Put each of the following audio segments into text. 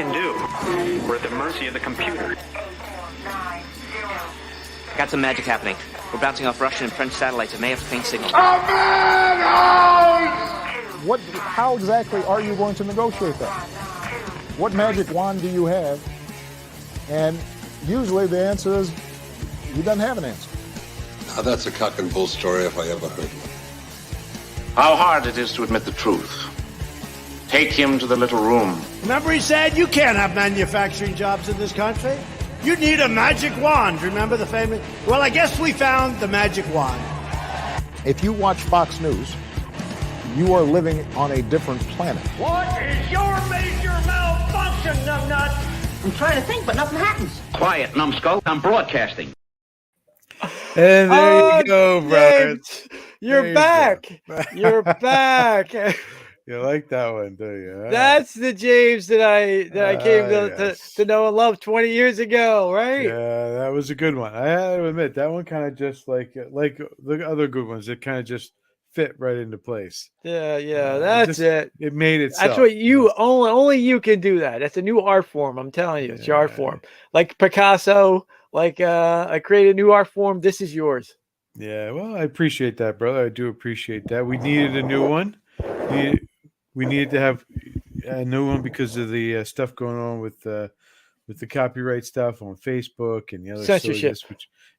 can do. We're at the mercy of the computer. I got some magic happening. We're bouncing off Russian and French satellites. It may have a faint signal. How exactly are you going to negotiate that? What magic wand do you have? And usually the answer is, he doesn't have an answer. Now that's a cock and bull story if I ever heard one. How hard it is to admit the truth. Take him to the little room. Remember he said you can't have manufacturing jobs in this country? You need a magic wand. Remember the famous? Well, I guess we found the magic wand. If you watch Fox News, you are living on a different planet. What is your major malfunction, numbnut? I'm trying to think, but nothing happens. Quiet, numbskull. I'm broadcasting. And there you go, brother. You're back. You're back. You like that one, do you? That's the James that I came to know and love 20 years ago, right? Yeah, that was a good one. I have to admit, that one kind of just like the other good ones, it kind of just fit right into place. Yeah, that's it. It made itself. That's what you only you can do that. That's a new art form. I'm telling you, it's your art form. Like Picasso, I created a new art form. This is yours. Yeah, well, I appreciate that, brother. I do appreciate that. We needed a new one. We needed to have a new one because of the stuff going on with the copyright stuff on Facebook and the other censorship.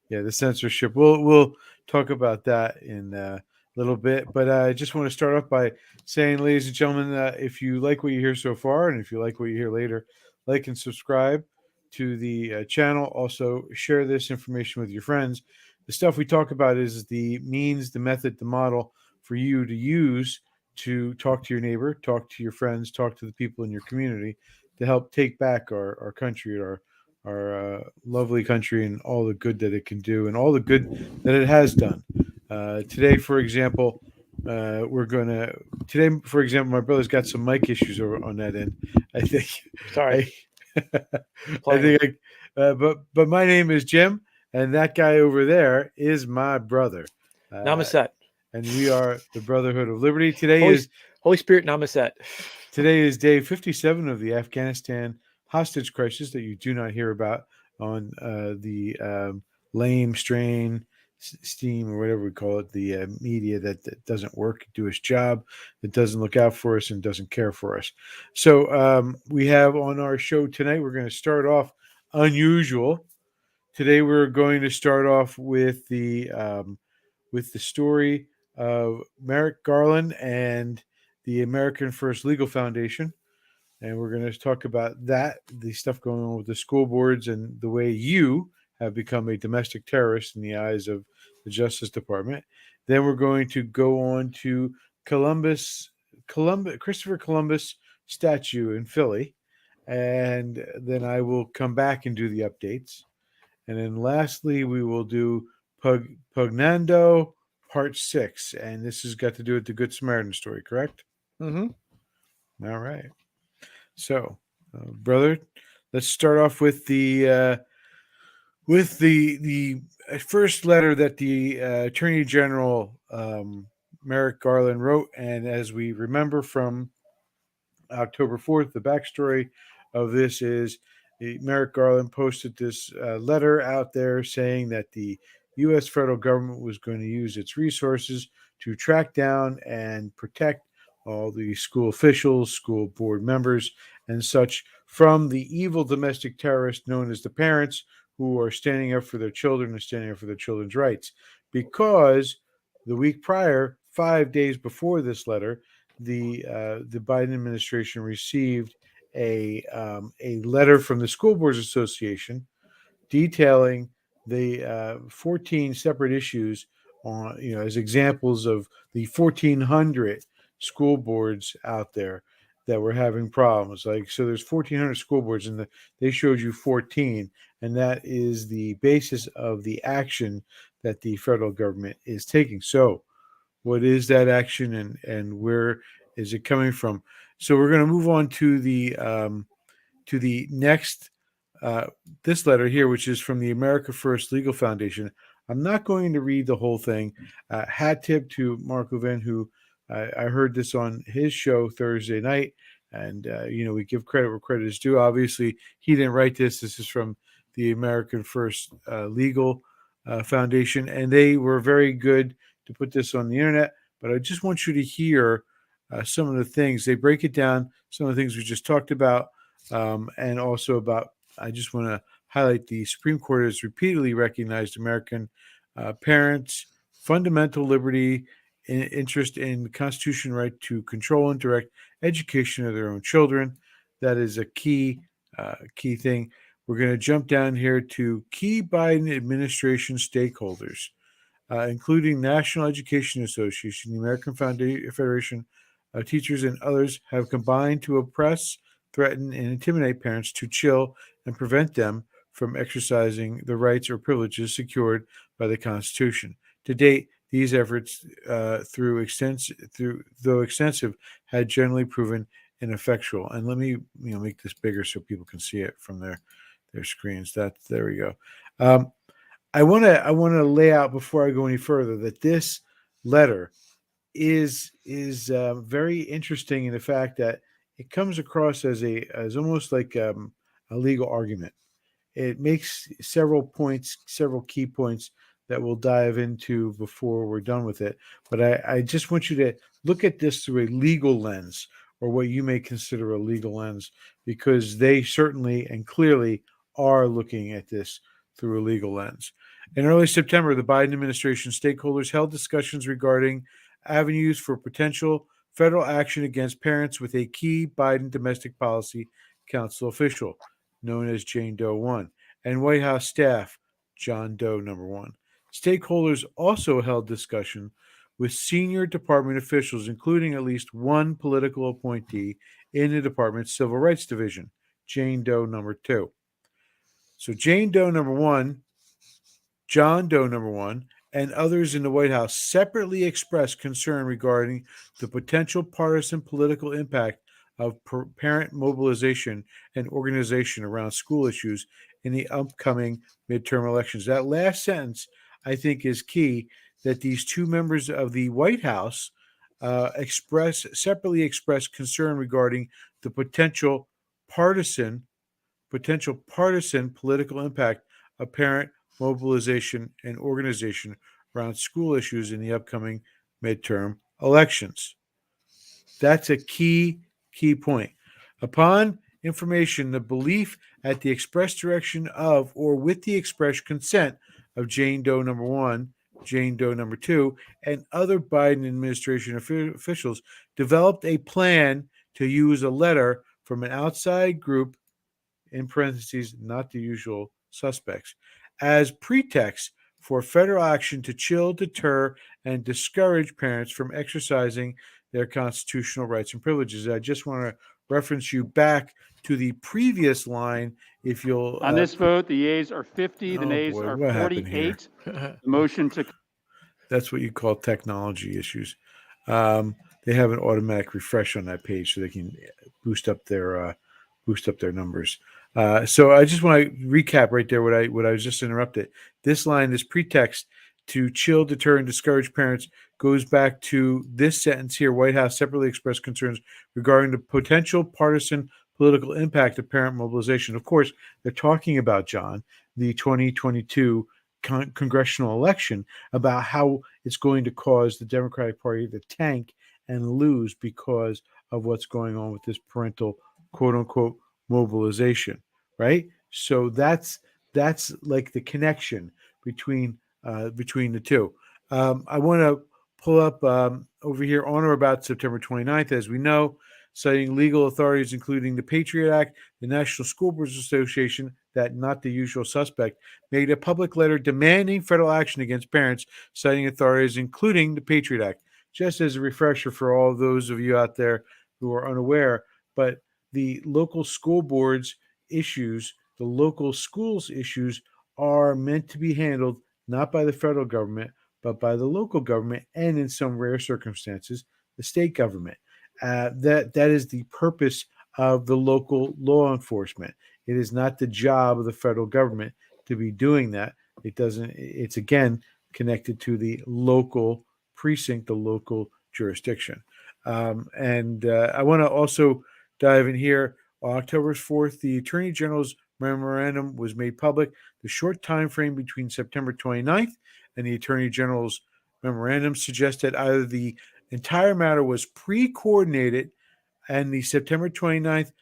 The censorship. We'll talk about that in a little bit. But I just want to start off by saying, ladies and gentlemen, if you like what you hear so far, and if you like what you hear later, like and subscribe to the channel. Also, share this information with your friends. The stuff we talk about is the means, the method, the model for you to use to talk to your neighbor, talk to your friends, talk to the people in your community to help take back our country, our lovely country, and all the good that it can do and all the good that it has done. Today, for example, my brother's got some mic issues over on that end. I think. Sorry. But my name is Jim, and that guy over there is my brother. Namaste. And we are the Brotherhood of Liberty. Today Holy Spirit, namaste. Today is day 57 of the Afghanistan hostage crisis that you do not hear about on the lame strain, steam, or whatever we call it, the media that doesn't work, do its job, that doesn't look out for us and doesn't care for us. So we have on our show tonight, we're going to start off unusual. Today we're going to start off with the story of Merrick Garland and the American First Legal Foundation. And we're going to talk about that, the stuff going on with the school boards and the way you have become a domestic terrorist in the eyes of the Justice Department. Then we're going to go on to Christopher Columbus statue in Philly. And then I will come back and do the updates. And then lastly, we will do Pugnando Part 6, and this has got to do with the Good Samaritan story, correct? Mm-hmm. All right. So, brother, let's start off with the first letter that the Attorney General Merrick Garland wrote, and as we remember from October 4th, the backstory of this is Merrick Garland posted this letter out there saying that the U.S. federal government was going to use its resources to track down and protect all the school officials, school board members, and such from the evil domestic terrorists known as the parents who are standing up for their children and standing up for their children's rights. Because the week prior, 5 days before this letter, the Biden administration received a letter from the School Boards Association detailing the 14 separate issues on, as examples of the 1,400 school boards out there that were having problems. So there's 1,400 school boards, and they showed you 14, and that is the basis of the action that the federal government is taking. So, what is that action, and where is it coming from? So we're going to move on to the next. This letter here, which is from the America First Legal Foundation. I'm not going to read the whole thing. Hat tip to Mark Levin, who I heard this on his show Thursday night, And, we give credit where credit is due. Obviously, he didn't write this. This is from the American First Legal Foundation, and they were very good to put this on the internet. But I just want you to hear some of the things. They break it down, some of the things we just talked about, and also about, I just want to highlight the Supreme Court has repeatedly recognized American parents' fundamental liberty, interest in the Constitution right to control and direct education of their own children. That is a key thing. We're going to jump down here to key Biden administration stakeholders, including National Education Association, the American Federation of Teachers, and others have combined to oppress, threaten, and intimidate parents to chill and prevent them from exercising the rights or privileges secured by the Constitution. To date, these efforts, though extensive, had generally proven ineffectual. And let me, make this bigger so people can see it from their screens. There we go. I want to lay out before I go any further that this letter is very interesting in the fact that it comes across as almost like a legal argument. It makes several key points that we'll dive into before we're done with it. But I just want you to look at this through a legal lens, or what you may consider a legal lens, because they certainly and clearly are looking at this through a legal lens. In early September, the Biden administration stakeholders held discussions regarding avenues for potential federal action against parents with a key Biden Domestic Policy Council official, known as Jane Doe 1, and White House staff, John Doe number 1. Stakeholders also held discussion with senior department officials, including at least one political appointee in the department's Civil Rights Division, Jane Doe number 2. So Jane Doe number 1, John Doe number 1, and others in the White House separately expressed concern regarding the potential partisan political impact of parent mobilization and organization around school issues in the upcoming midterm elections. That last sentence, I think, is key, that these two members of the White House separately expressed concern regarding the potential partisan political impact of parent mobilization and organization around school issues in the upcoming midterm elections. That's a key point. Upon information, the belief at the express direction of or with the express consent of Jane Doe number 1, Jane Doe number 2, and other Biden administration officials developed a plan to use a letter from an outside group, in parentheses, not the usual suspects, as pretext for federal action to chill, deter, and discourage parents from exercising their constitutional rights and privileges. I just want to reference you back to the previous line, if you'll... On this vote, the yeas are 50, the nays are 48. The motion to... That's what you call technology issues. They have an automatic refresh on that page so they can boost up their numbers. So I just want to recap right there what I was just interrupted. This line, this pretext to chill, deter, and discourage parents, goes back to this sentence here. White House separately expressed concerns regarding the potential partisan political impact of parent mobilization. Of course, they're talking about, John, the 2022 congressional election, about how it's going to cause the Democratic Party to tank and lose because of what's going on with this parental, quote unquote, mobilization, right? So that's like the connection between the two. I want to pull up over here on or about September 29th, as we know, citing legal authorities, including the Patriot Act, the National School Boards Association, that not the usual suspect, made a public letter demanding federal action against parents, citing authorities, including the Patriot Act. Just as a refresher for all of those of you out there who are unaware, but the local school boards issues, the local schools issues, are meant to be handled not by the federal government, but by the local government, and in some rare circumstances, the state government. That is the purpose of the local law enforcement. It is not the job of the federal government to be doing that. It's again connected to the local precinct, the local jurisdiction. I want to also dive in here. On October 4th, the Attorney General's memorandum was made public. The short time frame between September 29th and the Attorney General's memorandum suggests that either the entire matter was pre-coordinated and the September 29th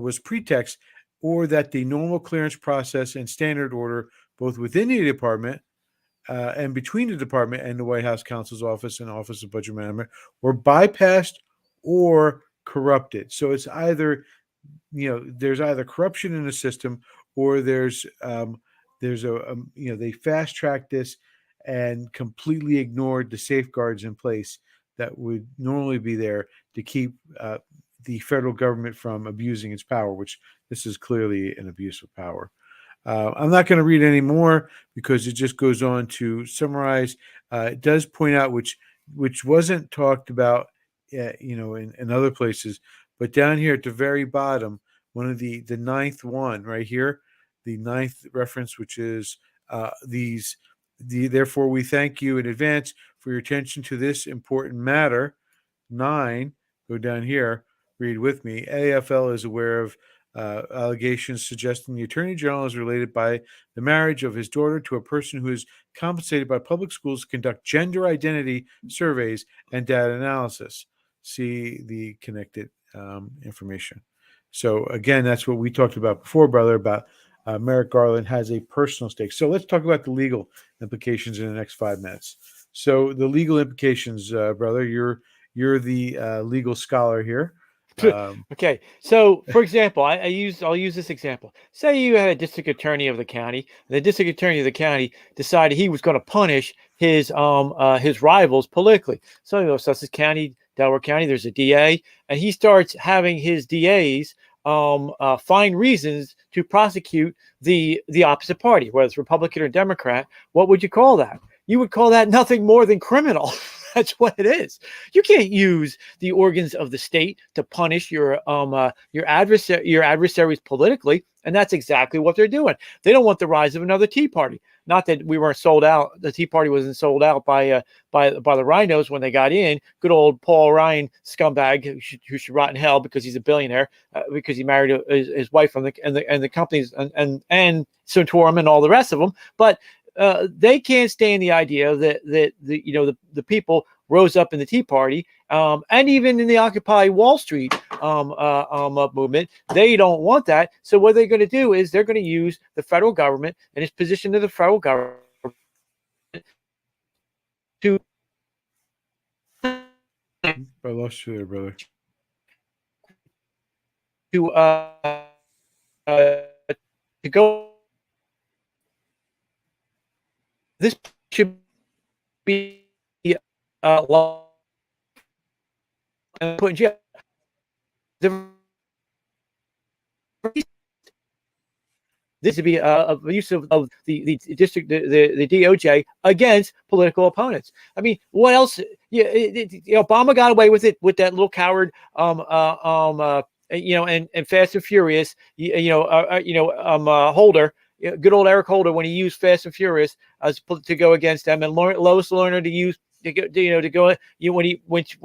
was pretext, or that the normal clearance process and standard order, both within the department and between the department and the White House counsel's office and Office of Budget Management, were bypassed or corrupted. So it's either, there's either corruption in the system, or there's they fast tracked this and completely ignored the safeguards in place that would normally be there to keep the federal government from abusing its power, which this is clearly an abuse of power. I'm not going to read any more because it just goes on to summarize. It does point out, which wasn't talked about, in other places, but down here at the very bottom, one of the ninth one right here, the ninth reference, which is therefore we thank you in advance for your attention to this important matter. 9, go down here, read with me. AFL is aware of allegations suggesting the Attorney General is related by the marriage of his daughter to a person who is compensated by public schools to conduct gender identity surveys and data analysis. See the connected information. So again, that's what we talked about before, brother, about Merrick Garland has a personal stake. So let's talk about the legal implications in the next 5 minutes. So the legal implications, brother, you're the legal scholar here. Okay, so for example, I'll use this example. Say you had a district attorney of the county, and the district attorney of the county decided he was going to punish his rivals politically. So Sussex County, Delaware County, there's a DA, and he starts having his DAs find reasons to prosecute the opposite party, whether it's Republican or Democrat. What would you call that? You would call that nothing more than criminal. That's what it is. You can't use the organs of the state to punish your adversaries politically, and that's exactly what they're doing. They don't want the rise of another Tea Party. Not that we weren't sold out. The Tea Party wasn't sold out by the Rhinos when they got in. Good old Paul Ryan scumbag who should rot in hell because he's a billionaire because he married his wife and the companies and Santorum and all the rest of them. But they can't stand the idea that the people rose up in the Tea Party and even in the Occupy Wall Street movement. They don't want that. So what they're going to do is they're going to use the federal government and its position to the federal government to. I lost you there, brother. To go. This should be law and put in jail. This would be a use of the district, the DOJ against political opponents. I mean, what else? Obama got away with it with that little coward, and Fast and Furious, Holder. Good old Eric Holder when he used Fast and Furious to go against them, and Lois Lerner to use when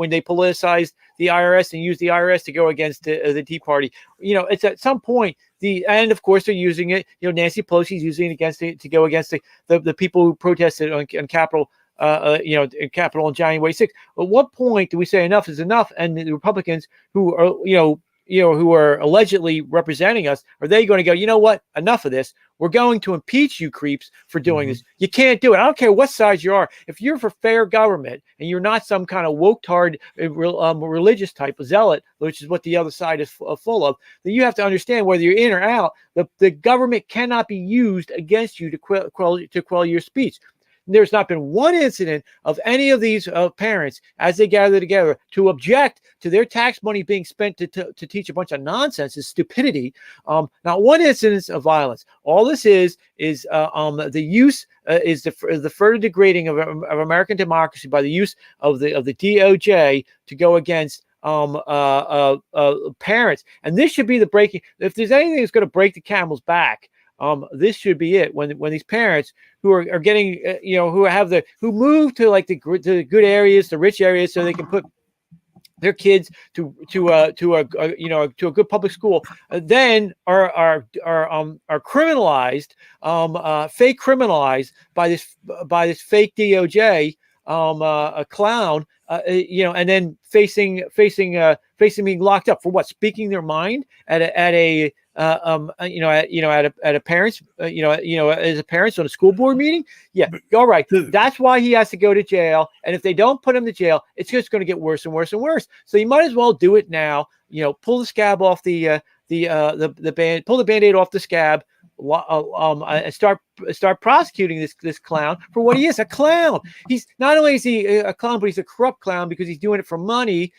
they politicized the IRS and used the IRS to go against the Tea Party. It's at some point and of course they're using it. Nancy Pelosi's using it to go against the people who protested on Capitol. In Capitol on January 6th. At what point do we say enough is enough? And the Republicans who are who are allegedly representing us, are they going to go, you know what, enough of this? We're going to impeach you creeps for doing this. You can't do it. I don't care what side you are. If you're for fair government and you're not some kind of woke-tard religious type of zealot, which is what the other side is full of, then you have to understand whether you're in or out, the government cannot be used against you to quell your speech. There's not been one incident of any of these parents as they gather together to object to their tax money being spent to teach a bunch of nonsense and stupidity. Not one incident of violence. All this is the use is the further degrading of American democracy by the use of the DOJ to go against parents. And this should be the breaking. If there's anything that's going to break the camel's back, this should be it. When these parents who are getting, who move to like the good areas, the rich areas, so they can put their kids to a good public school, then are criminalized, fake criminalized by this fake DOJ, a clown, and then facing being locked up for what? Speaking their mind at a parents, as a parents on a school board meeting. Yeah, all right. That's why he has to go to jail. And if they don't put him to jail, it's just going to get worse and worse and worse. So you might as well do it now. Pull the scab off the band, pull the Band-Aid off the scab. And start prosecuting this clown for what he is, a clown. He's not only is he a clown, but he's a corrupt clown because he's doing it for money,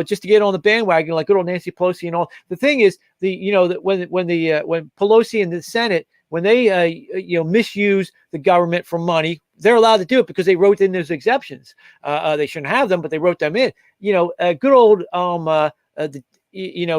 just to get on the bandwagon like good old Nancy Pelosi and all. The thing is, when Pelosi and the Senate, when they misuse the government for money, they're allowed to do it because they wrote in those exceptions. They shouldn't have them, but they wrote them in. Good old the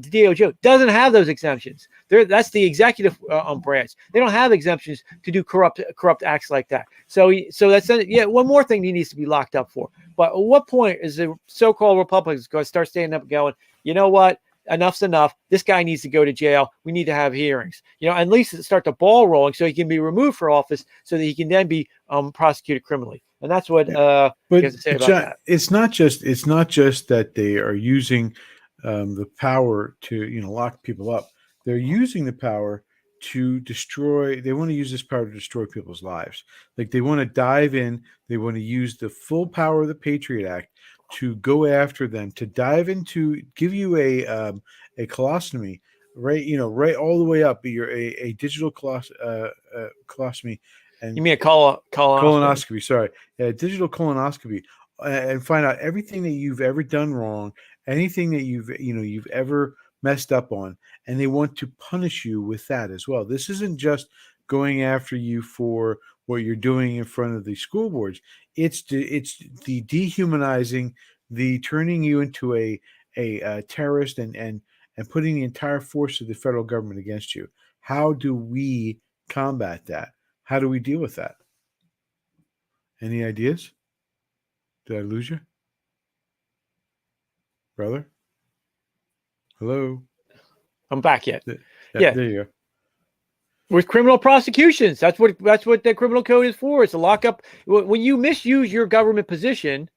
DOJ doesn't have those exemptions. That's the executive branch. They don't have exemptions to do corrupt acts like that. So that's one more thing he needs to be locked up for. But at what point is the so-called Republicans going to start standing up and going, you know what? Enough's enough. This guy needs to go to jail. We need to have hearings. At least start the ball rolling so he can be removed from office so that he can then be prosecuted criminally. And that's what but to say about that. It's not just that they are using the power to lock people up. They're using the power to destroy. They want to use this power to destroy people's lives. Like they want to dive in. They want to use the full power of the Patriot Act to go after them, to dive into, give you a colostomy, right? Right all the way up. You're a digital colostomy. And you mean a colonoscopy? Sorry, digital colonoscopy, and find out everything that you've ever done wrong, anything that you've ever messed up on, and they want to punish you with that as well. This isn't just going after you for what you're doing in front of the school boards. It's the dehumanizing, the turning you into a terrorist, and putting the entire force of the federal government against you. How do we combat that? How do we deal with that? Any ideas? Did I lose you? Brother? Hello? I'm back yet. Yeah. There you go. With criminal prosecutions. That's what the criminal code is for. It's to lock up when you misuse your government position.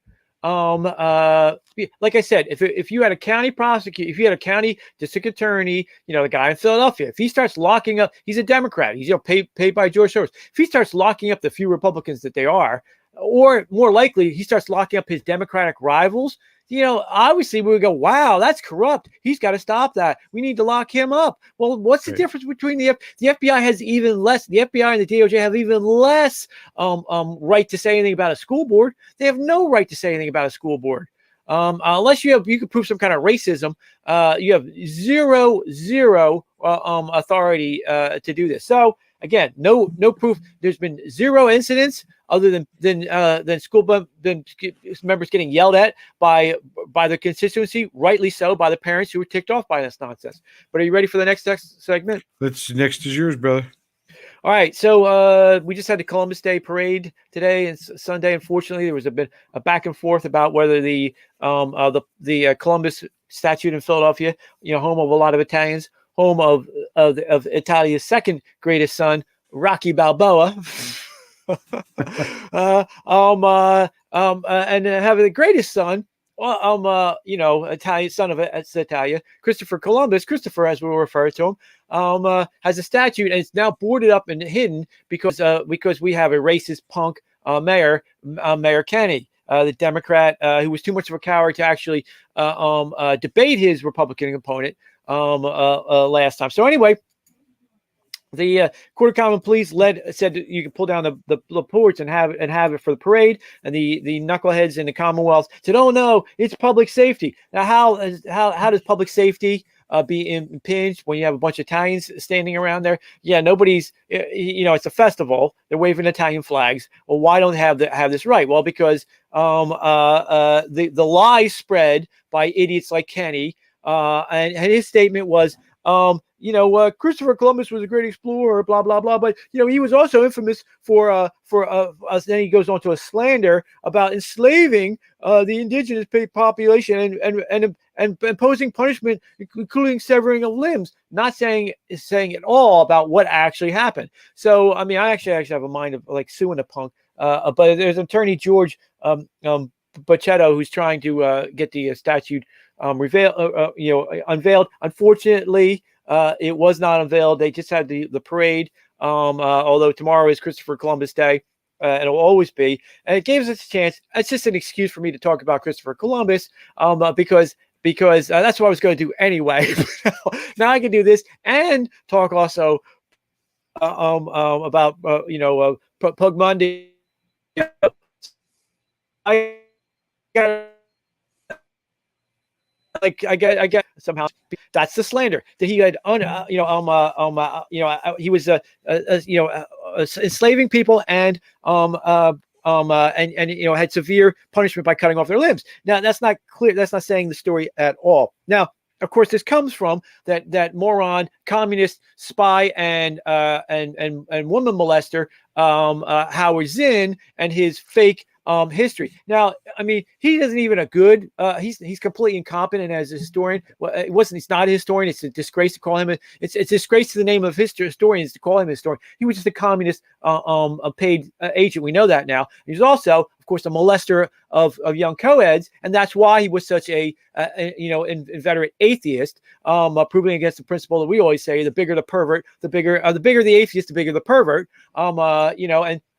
Like I said, if you had a county prosecutor, if you had a county district attorney, the guy in Philadelphia, if he starts locking up, he's a Democrat, he's paid by George Soros. If he starts locking up the few Republicans that they are, or more likely, he starts locking up his Democratic rivals, obviously we would go, wow, that's corrupt. He's got to stop that. We need to lock him up. Well, what's the difference between the FBI has even less, the FBI and the DOJ have even less right to say anything about a school board. They have no right to say anything about a school board. Unless you can prove some kind of racism, you have zero authority to do this. So again, no proof. There's been zero incidents other than members getting yelled at by the constituency, rightly so, by the parents who were ticked off by this nonsense. But are you ready for the next segment? Next is yours, brother. All right, so we just had the Columbus Day parade today and Sunday. Unfortunately, there was a back and forth about whether the Columbus statue in Philadelphia, home of a lot of Italians, home of Italia's second greatest son, Rocky Balboa, and having the greatest son, Italian son of Italia, Christopher Columbus, Christopher as we will refer to him, has a statue, and it's now boarded up and hidden because we have a racist punk mayor, Mayor Kenny, the Democrat who was too much of a coward to actually debate his Republican opponent last time. So anyway, the Court of Common Pleas said that you can pull down the porch and have it for the parade, and the knuckleheads in the Commonwealth said, "Oh no, it's public safety." Now, how does public safety be impinged when you have a bunch of Italians standing around there? Yeah, nobody's. It's a festival. They're waving Italian flags. Well, why don't they have this right? Well, because the lies spread by idiots like Kenny, and his statement was, Christopher Columbus was a great explorer, blah blah blah. But he was also infamous for us. Then he goes on to a slander about enslaving the indigenous population and imposing punishment, including severing of limbs. Not saying at all about what actually happened. So I mean, I actually have a mind of like suing the punk. But there's Attorney George Bocchetto who's trying to get the statute unveiled. Unfortunately, it was not unveiled. They just had the parade. Although tomorrow is Christopher Columbus Day, and it'll always be. And it gives us a chance. It's just an excuse for me to talk about Christopher Columbus, because that's what I was going to do anyway. Now I can do this and talk also about Pug Monday. I get somehow that's the slander that he had he was enslaving people and had severe punishment by cutting off their limbs. Now that's not clear. That's not saying the story at all. Now, of course, this comes from that moron, communist spy and woman molester, Howard Zinn, and his fake history. Now, I mean, he isn't even a good. He's completely incompetent as a historian. Well, he's not a historian. It's a disgrace to call him. It's a disgrace to the name of historians to call him a historian. He was just a communist, a paid agent. We know that now. He's also, of course, a molester of young co-eds, and that's why he was such a inveterate atheist, proving against the principle that we always say: the bigger the pervert, the bigger the atheist, the bigger the pervert.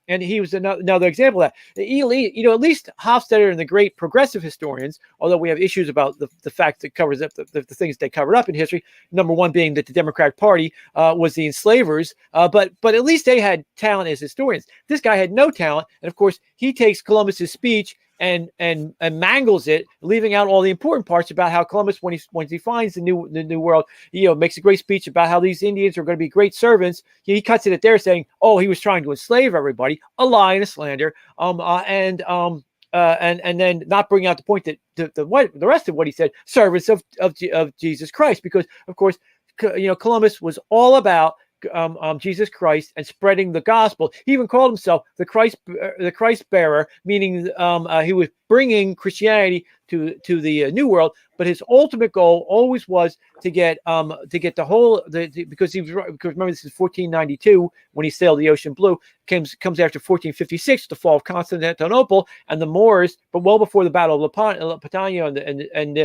And he was another example of that. At least Hofstadter and the great progressive historians, although we have issues about the fact that covers up the things they covered up in history. Number one being that the Democratic Party was the enslavers, but at least they had talent as historians. This guy had no talent, and of course he takes Columbus's speech and mangles it, leaving out all the important parts about how Columbus, when he finds the new world, makes a great speech about how these Indians are going to be great servants. He cuts it at there, saying, "Oh, he was trying to enslave everybody," a lie and a slander, and then not bringing out the point that the rest of what he said, servants of Jesus Christ, because of course, Columbus was all about Jesus Christ and spreading the gospel. He even called himself the Christ bearer, meaning he was bringing Christianity to the New World. But his ultimate goal always was to get the whole because remember, this is 1492 when he sailed the ocean blue. Comes after 1456, the fall of Constantinople and the Moors, but well before the Battle of Lepantano and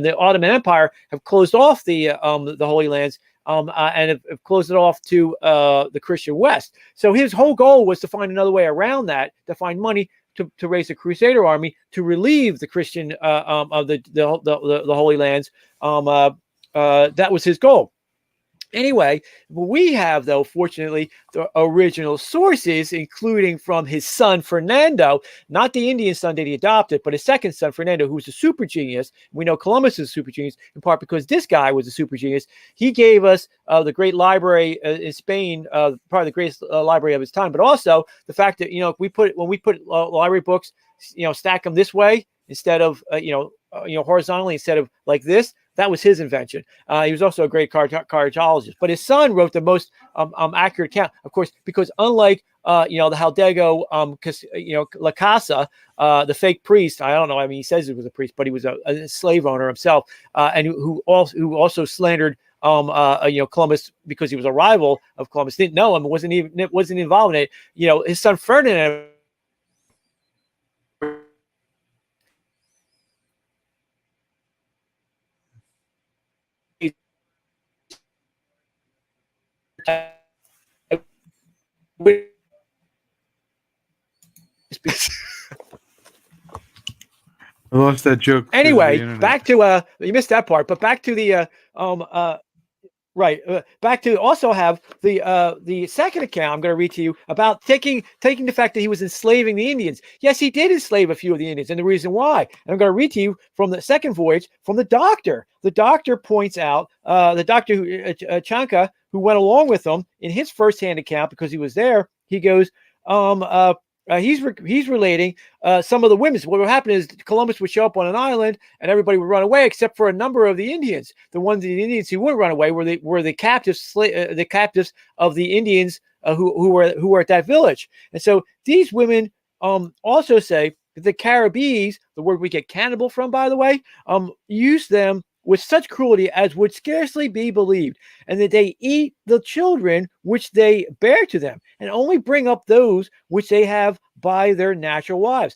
the Ottoman Empire have closed off the Holy Lands. And have closed it off to the Christian West. So his whole goal was to find another way around that, to find money to raise a Crusader army to relieve the Christian of the Holy Lands. That was his goal. Anyway, we have, though, fortunately, the original sources, including from his son, Fernando, not the Indian son that he adopted, but his second son, Fernando, who's a super genius. We know Columbus is a super genius, in part because this guy was a super genius. He gave us the great library in Spain, probably the greatest library of his time, but also the fact that, when we put library books, stack them this way instead of, horizontally instead of like this. That was his invention. He was also a great cartologist. But his son wrote the most accurate account, of course, because unlike the Hidalgo, La Casa, the fake priest. I don't know. I mean, he says he was a priest, but he was a slave owner himself, and who also slandered Columbus because he was a rival of Columbus. Didn't know him. Wasn't involved in it. His son Ferdinand. I lost that joke. Anyway, back to you missed that part, but back to the back to also have the second account I'm going to read to you about taking the fact that he was enslaving the Indians. Yes, he did enslave a few of the Indians, and the reason why. And I'm going to read to you from the second voyage from the doctor. The doctor points out the doctor Chanka, who went along with them in his firsthand account because he was there. He goes, he's relating some of the women. What would happen is Columbus would show up on an island, and everybody would run away, except for a number of the Indians. The Indians who wouldn't run away were the captives, the captives of the Indians who were at that village. And so these women also say that the Caribbees, the word we get cannibal from, by the way, use them with such cruelty as would scarcely be believed, and that they eat the children which they bear to them, and only bring up those which they have by their natural wives.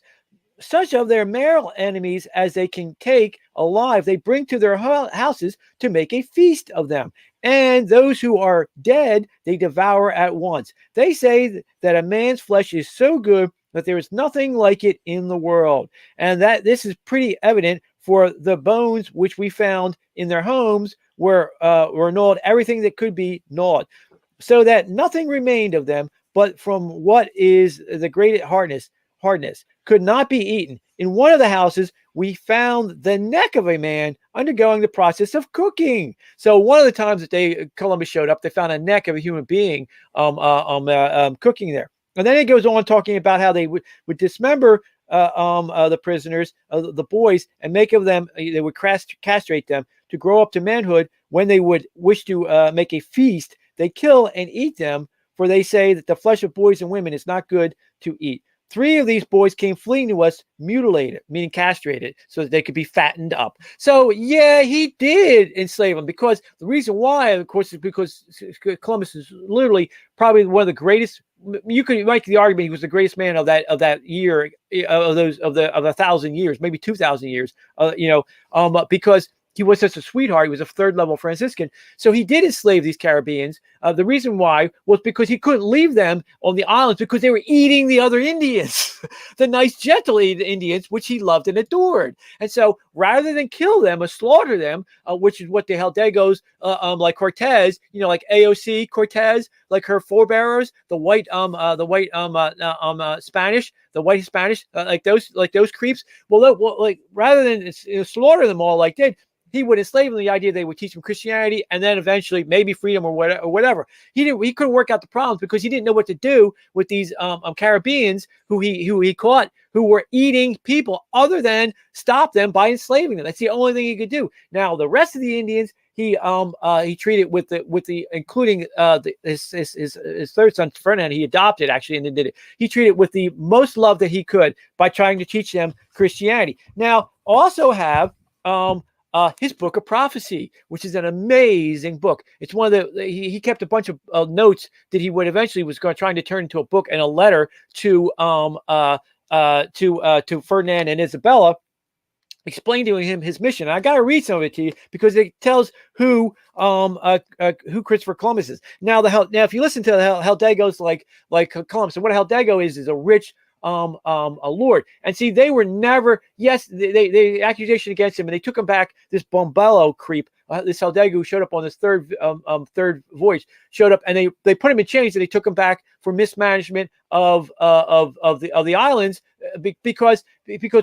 Such of their male enemies as they can take alive, they bring to their houses to make a feast of them. And those who are dead, they devour at once. They say that a man's flesh is so good that there is nothing like it in the world. And that this is pretty evident for the bones which we found in their homes were gnawed, everything that could be gnawed, so that nothing remained of them, but from what is the great hardness could not be eaten. In one of the houses, we found the neck of a man undergoing the process of cooking. So one of the times that Columbus showed up, they found a neck of a human being cooking there. And then it goes on talking about how they would dismember the prisoners, the boys, and make of them, they would castrate them to grow up to manhood. When they would wish to make a feast, they kill and eat them, for they say that the flesh of boys and women is not good to eat. 3 of these boys came fleeing to us, mutilated, meaning castrated, so that they could be fattened up. So, yeah, he did enslave them, because the reason why, of course, is because Columbus is literally probably one of the greatest. You could make the argument he was the greatest man of that year, of the 1,000 years, maybe 2,000 years, because he was such a sweetheart. He was a 3rd-level Franciscan. So he did enslave these Caribbeans. The reason why was because he couldn't leave them on the islands, because they were eating the other Indians, the nice, gentle Indians, which he loved and adored. And so rather than kill them or slaughter them, which is what the Hidalgos, like Cortez, like AOC Cortez, like her forebearers, the white Spanish, the white Spanish, like those creeps. Well, rather than slaughter them all like did, he would enslave them. The idea they would teach them Christianity, and then eventually maybe freedom or whatever. He couldn't work out the problems because he didn't know what to do with these Caribbeans who he caught, who were eating people, other than stop them by enslaving them. That's the only thing he could do. Now the rest of the Indians, he treated with the including his third son Ferdinand. He adopted actually, and then did it. He treated with the most love that he could by trying to teach them Christianity. Now also have his book of prophecy, which is an amazing book. It's one of he kept a bunch of notes that he would eventually was trying to turn into a book and a letter to Ferdinand and Isabella, explain to him his mission. And I got to read some of it to you because it tells who Christopher Columbus is. Now if you listen to the Hidalgos like Columbus, and what a Hidalgo is a rich a lord. And see, they were never, yes, they accusation against him, and they took him back. This Bombello creep, this Hidalgo who showed up on this third voyage, showed up, and they put him in chains, and they took him back for mismanagement of the islands, because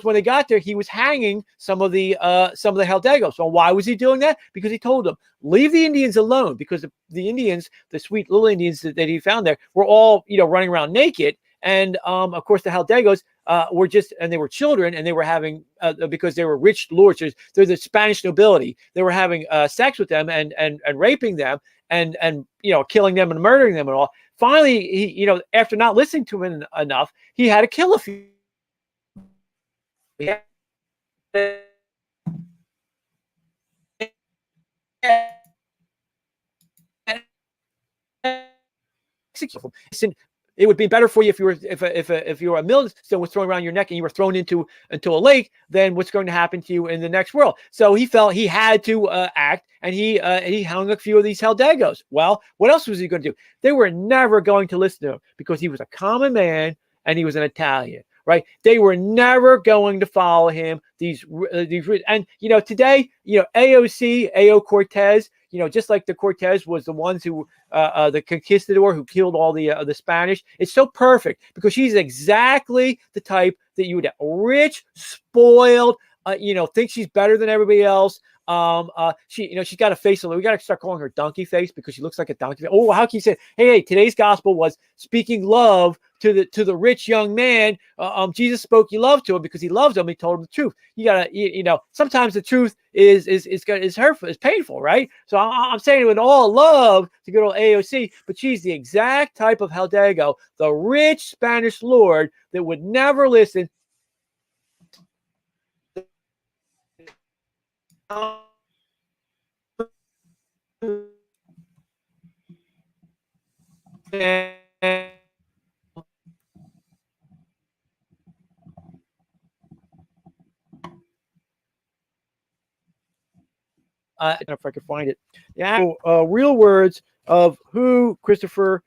when they got there, he was hanging some of the Hidalgos. So why was he doing that? Because he told them, leave the Indians alone, because the Indians, the sweet little Indians that he found there, were all running around naked. And of course, the Hidalgos they were children, and they were having because they were rich lords. They're the Spanish nobility. They were having sex with them and raping them and killing them and murdering them and all. Finally, he after not listening to him enough, he had to kill a few. It would be better for you if you were a millstone was thrown around your neck and you were thrown into a lake than what's going to happen to you in the next world. So he felt he had to act, and he hung a few of these Hidalgos. Well, what else was he going to do? They were never going to listen to him because he was a common man and he was an Italian, right? They were never going to follow him. These and today, AOC, AO Cortez, just like the Cortez was the ones who the conquistador who killed all the Spanish. It's so perfect because she's exactly the type that you would have, rich, spoiled, thinks she's better than everybody else. She's got a face. We got to start calling her donkey face because she looks like a donkey face. Oh, how can you say, hey, today's gospel was speaking love to the rich young man. Jesus spoke love to him because he loves him. He told him the truth. You gotta, sometimes the truth is hurtful, is painful, right? So I'm saying it with all love to good old AOC, but she's the exact type of Hidalgo, the rich Spanish lord that would never listen. If I could find it. Yeah, real words of who Christopher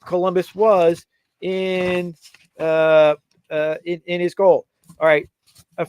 Columbus was in his goal. All right.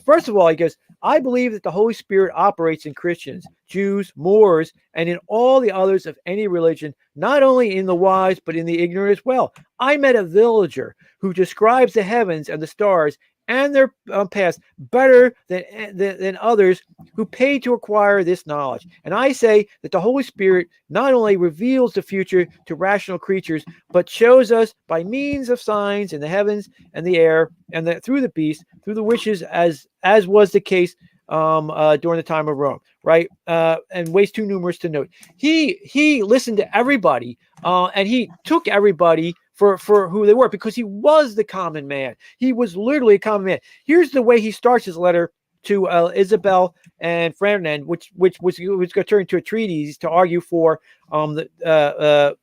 First of all, he goes, I believe that the Holy Spirit operates in Christians, Jews, Moors, and in all the others of any religion, not only in the wise, but in the ignorant as well. I met a villager who describes the heavens and the stars and their past better than others who pay to acquire this knowledge. And I say that the Holy Spirit not only reveals the future to rational creatures, but shows us by means of signs in the heavens and the air, and through the beast, through the witches, as was the case during the time of Rome, right? And ways too numerous to note. He listened to everybody, and he took everybody for who they were, because he was the common man. He was literally a common man. Here's the way he starts his letter to Isabel and Ferdinand, which was going to turn into a treatise to argue for another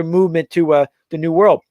movement to the New World.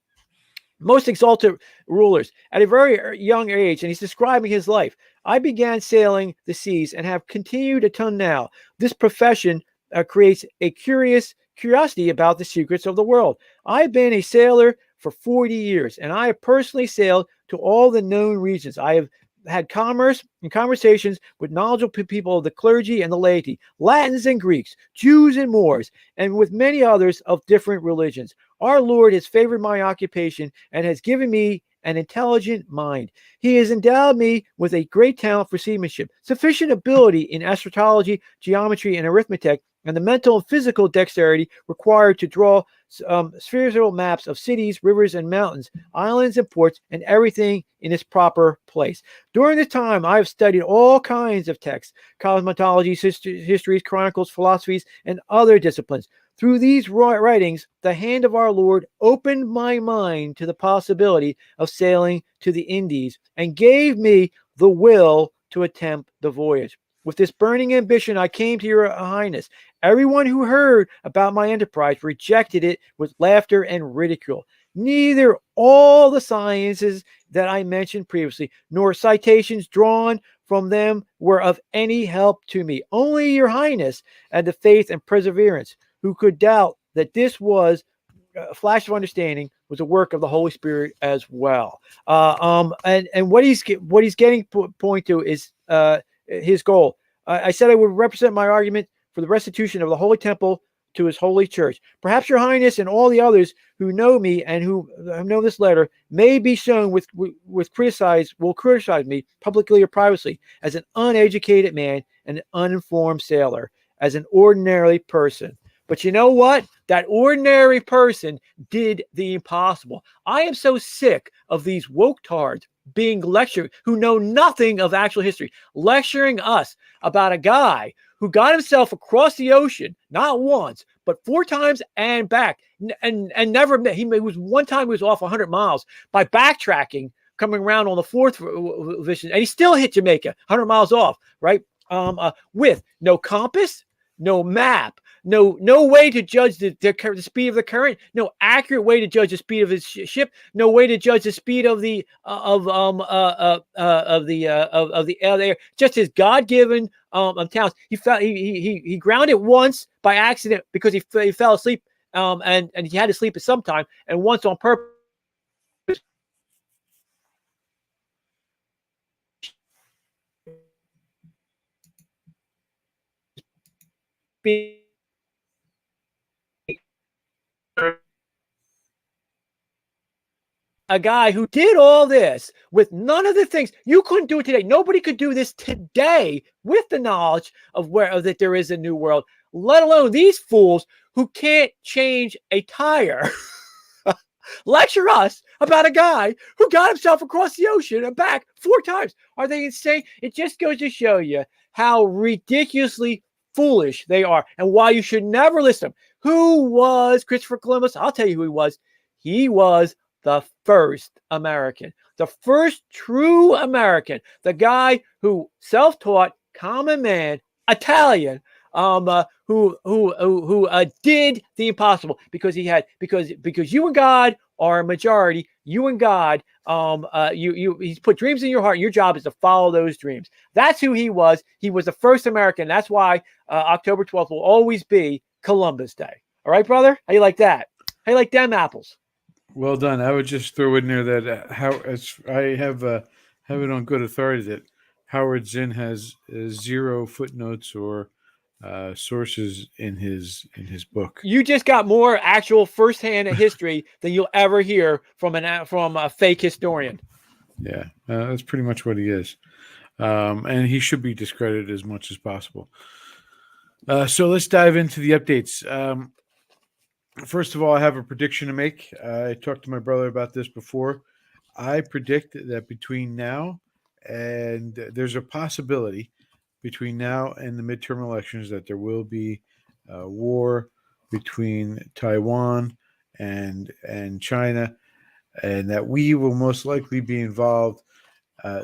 Most exalted rulers at a very young age, and he's describing his life. I began sailing the seas and have continued until now. This profession creates a curiosity about the secrets of the world. I've been a sailor for 40 years, and I have personally sailed to all the known regions. I have had commerce and conversations with knowledgeable people of the clergy and the laity, Latins and Greeks, Jews and Moors, and with many others of different religions. Our Lord has favored my occupation and has given me an intelligent mind. He has endowed me with a great talent for seamanship, sufficient ability in astrology, geometry, and arithmetic, and the mental and physical dexterity required to draw spherical maps of cities, rivers, and mountains, islands, and ports, and everything in its proper place. During this time, I have studied all kinds of texts, cosmology, histories, chronicles, philosophies, and other disciplines. Through these writings, the hand of our Lord opened my mind to the possibility of sailing to the Indies and gave me the will to attempt the voyage. With this burning ambition, I came to your Highness. Everyone who heard about my enterprise rejected it with laughter and ridicule. Neither all the sciences that I mentioned previously, nor citations drawn from them were of any help to me. Only your Highness had the faith and perseverance. Who could doubt that this was a flash of understanding, was a work of the Holy Spirit as well. And what he's getting point to is his goal. I said I would represent my argument for the restitution of the Holy Temple to his holy church. Perhaps your Highness and all the others who know me and who know this letter may be shown will criticize me publicly or privately as an uneducated man and an uninformed sailor, as an ordinary person. But you know what? That ordinary person did the impossible. I am so sick of these woke tards being lectured who know nothing of actual history, lecturing us about a guy who got himself across the ocean, not once, but 4 times and back, and never met. He was one time he was off 100 miles by backtracking, coming around on the 4th vision, and he still hit Jamaica 100 miles off, right? With no compass, no map, no way to judge the speed of the current, no accurate way to judge the speed of his ship, no way to judge the speed of the air. Just his God-given talents. He grounded once by accident because he fell asleep, and he had to sleep at some time, and once on purpose. a guy who did all this with none of the things. You couldn't do it today. Nobody could do this today with the knowledge of that there is a new world, let alone these fools who can't change a tire. Lecture us about a guy who got himself across the ocean and back 4 times. Are they insane? It just goes to show you how ridiculously foolish they are and why you should never listen to them. Who was Christopher Columbus? I'll tell you who he was. He was the first American, the first true American, the guy who self-taught, common man, Italian, who did the impossible because you and God are a majority. You and God, he's put dreams in your heart. Your job is to follow those dreams. That's who he was. He was the first American. That's why October 12th will always be Columbus Day. All right, brother? How you like that? How you like them apples? Well done. I would just throw in there that I have it on good authority that Howard Zinn has 0 footnotes or sources in his book. You just got more actual firsthand history than you'll ever hear from a fake historian. Yeah, that's pretty much what he is, and he should be discredited as much as possible. So let's dive into the updates. First of all, I have a prediction to make. I talked to my brother about this before. I predict that between now and there's a possibility between now and the midterm elections that there will be a war between Taiwan and China, and that we will most likely be involved.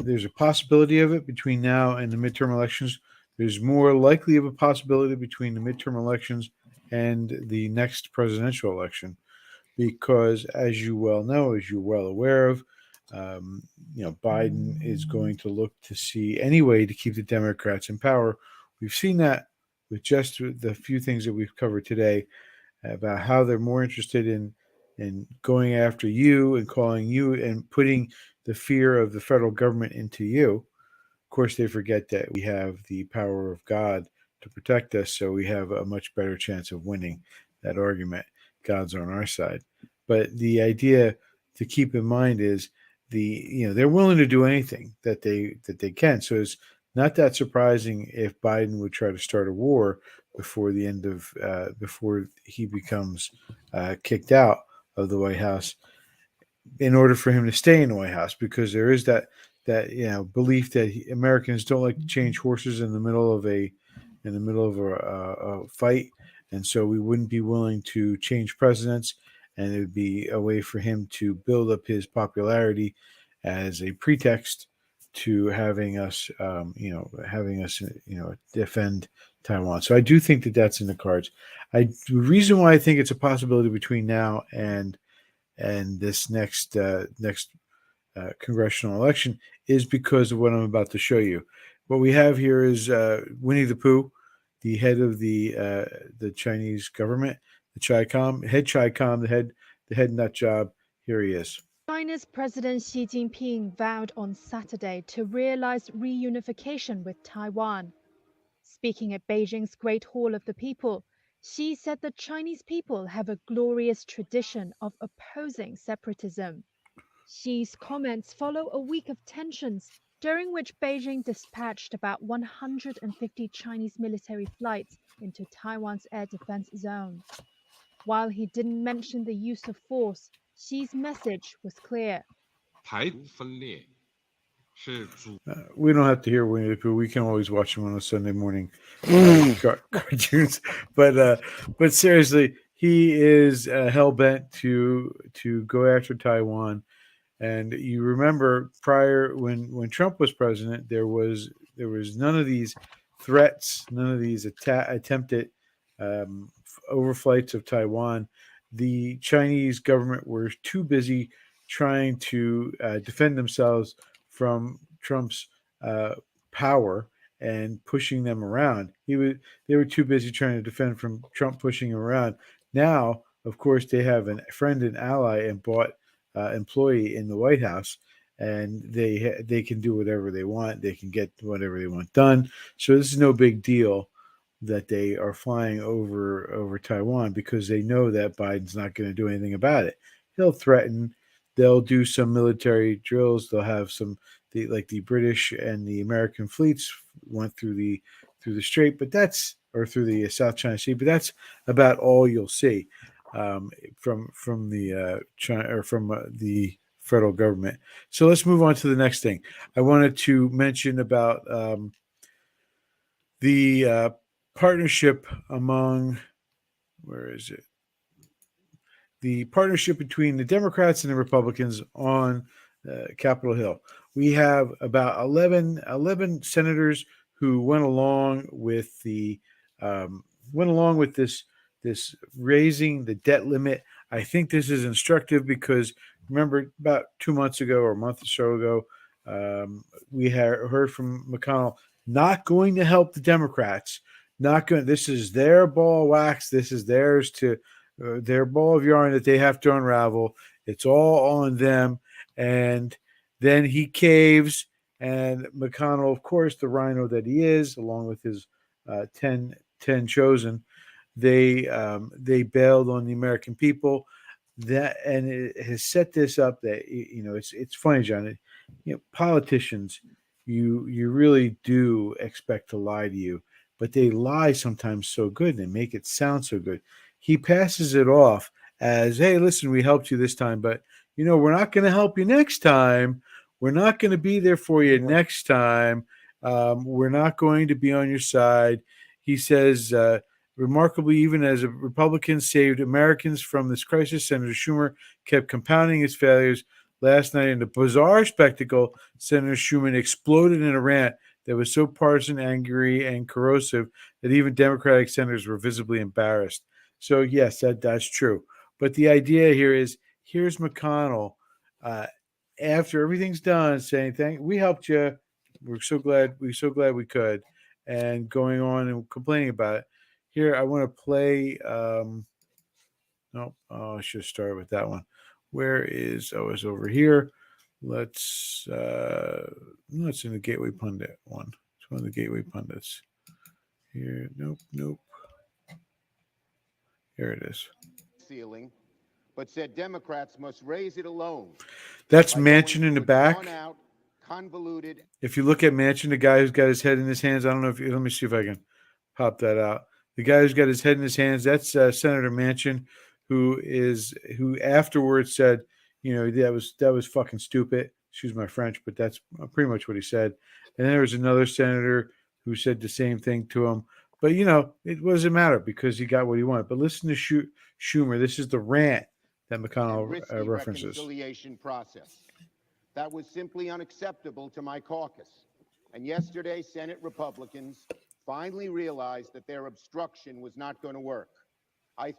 There's a possibility of it between now and the midterm elections. There's more likely of a possibility between the midterm elections and the next presidential election, because as you well know, as you're well aware of, Biden is going to look to see any way to keep the Democrats in power. We've seen that with just the few things that we've covered today about how they're more interested in going after you and calling you and putting the fear of the federal government into you. Of course, they forget that we have the power of God to protect us, so we have a much better chance of winning that argument. God's on our side. But the idea to keep in mind is they're willing to do anything that they can. So it's not that surprising if Biden would try to start a war before the end of before he becomes kicked out of the White House, in order for him to stay in the White House, because there is that belief that Americans don't like to change horses in the middle of a fight, and so we wouldn't be willing to change presidents, and it would be a way for him to build up his popularity as a pretext to having us defend Taiwan. So I do think that that's in the cards. The reason why I think it's a possibility between now and this next congressional election is because of what I'm about to show you. What we have here is Winnie the Pooh, the head of the Chinese government, the head nut job. Here he is. China's President Xi Jinping vowed on Saturday to realize reunification with Taiwan. Speaking at Beijing's Great Hall of the People, Xi said the Chinese people have a glorious tradition of opposing separatism. Xi's comments follow a week of tensions during which Beijing dispatched about 150 Chinese military flights into Taiwan's air defense zone. While he didn't mention the use of force, Xi's message was clear. We don't have to hear Winnie the Pooh. We can always watch him on a Sunday morning cartoons. But seriously, he is hell bent to go after Taiwan. And you remember prior when Trump was president, there was none of these threats, none of these attempted overflights of Taiwan. The Chinese government were too busy trying to defend themselves from Trump's power and pushing them around. They were too busy trying to defend from Trump pushing them around. Now, of course, they have a friend and ally and bought employee in the White House, and they can do whatever they want. They can get whatever they want done. So this is no big deal that they are flying over Taiwan, because they know that Biden's not going to do anything about it. He'll threaten, they'll do some military drills. They'll have some, like the British and the American fleets went through the Strait, but that's, or through the South China Sea, but that's about all you'll see from the China, or from the federal government. So let's move on to the next thing. I wanted to mention about the partnership among, where is it? The partnership between the Democrats and the Republicans on Capitol Hill. We have about 11 senators who went along with this raising the debt limit. I think this is instructive because, remember, about 2 months ago or a month or so ago, we heard from McConnell, not going to help the Democrats. Not going. This is their ball of wax. This is theirs to their ball of yarn that they have to unravel. It's all on them. And then he caves, and McConnell, of course, the rhino that he is, along with his 10 chosen, they bailed on the American people. That, and it has set this up that, it's funny, John. Politicians, you really do expect to lie to you, but they lie sometimes so good, they make it sound so good. He passes it off as, hey, listen, we helped you this time, but we're not going to help you next time. We're not going to be there for you next time. We're not going to be on your side. He says, remarkably, even as Republicans saved Americans from this crisis, Senator Schumer kept compounding his failures. Last night, in a bizarre spectacle, Senator Schumer exploded in a rant that was so partisan, angry, and corrosive that even Democratic senators were visibly embarrassed. So, yes, that's true. But the idea here is, here's McConnell, after everything's done, saying, we helped you. We're so glad we could. And going on and complaining about it. Here, I want to play. I should start with that one. Where is? Oh, it's over here. Let's. No, it's in the Gateway Pundit one. It's one of the Gateway Pundits. Here, nope. Here it is. Ceiling, but said Democrats must raise it alone. That's Manchin in the back. Convoluted. If you look at Manchin, the guy who's got his head in his hands, I don't know if let me see if I can pop that out. The guy who's got his head in his hands, that's Senator Manchin, who afterwards said, that was fucking stupid. Excuse my French, but that's pretty much what he said. And then there was another senator who said the same thing to him. But, it doesn't matter because he got what he wanted. But listen to Schumer. This is the rant that McConnell references. Reconciliation process. That was simply unacceptable to my caucus. And yesterday, Senate Republicans finally realized that their obstruction was not going to work. I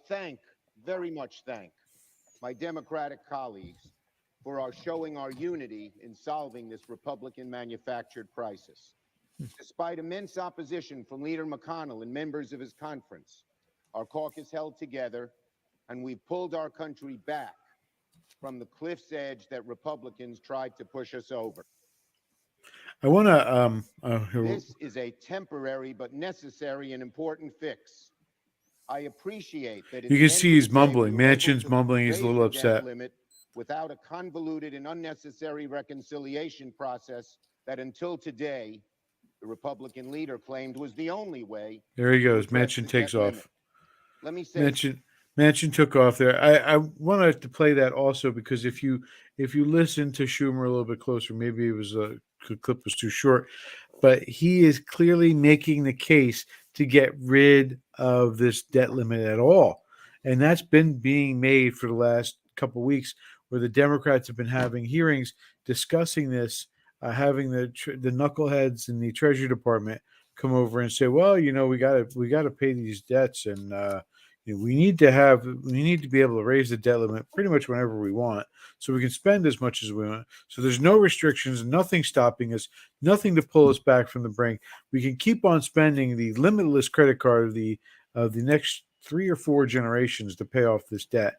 very much thank my Democratic colleagues for showing our unity in solving this Republican-manufactured crisis. Despite immense opposition from Leader McConnell and members of his conference, our caucus held together, and we pulled our country back from the cliff's edge that Republicans tried to push us over. I want to. This is a temporary but necessary and important fix. I appreciate that. You can see he's mumbling. Manchin's mumbling. He's a little upset. Without a convoluted and unnecessary reconciliation process that until today, the Republican leader claimed was the only way. There he goes. Manchin takes off. Let me say, Manchin took off there. I wanted to play that also because if you listen to Schumer a little bit closer, maybe the clip was too short, but he is clearly making the case to get rid of this debt limit at all, and that's been being made for the last couple of weeks, where the Democrats have been having hearings discussing this. Having the knuckleheads in the Treasury Department come over and say, well, we got to pay these debts, and we need to be able to raise the debt limit pretty much whenever we want, so we can spend as much as we want. So there's no restrictions, nothing stopping us, nothing to pull us back from the brink. We can keep on spending the limitless credit card of the next 3 or 4 generations to pay off this debt.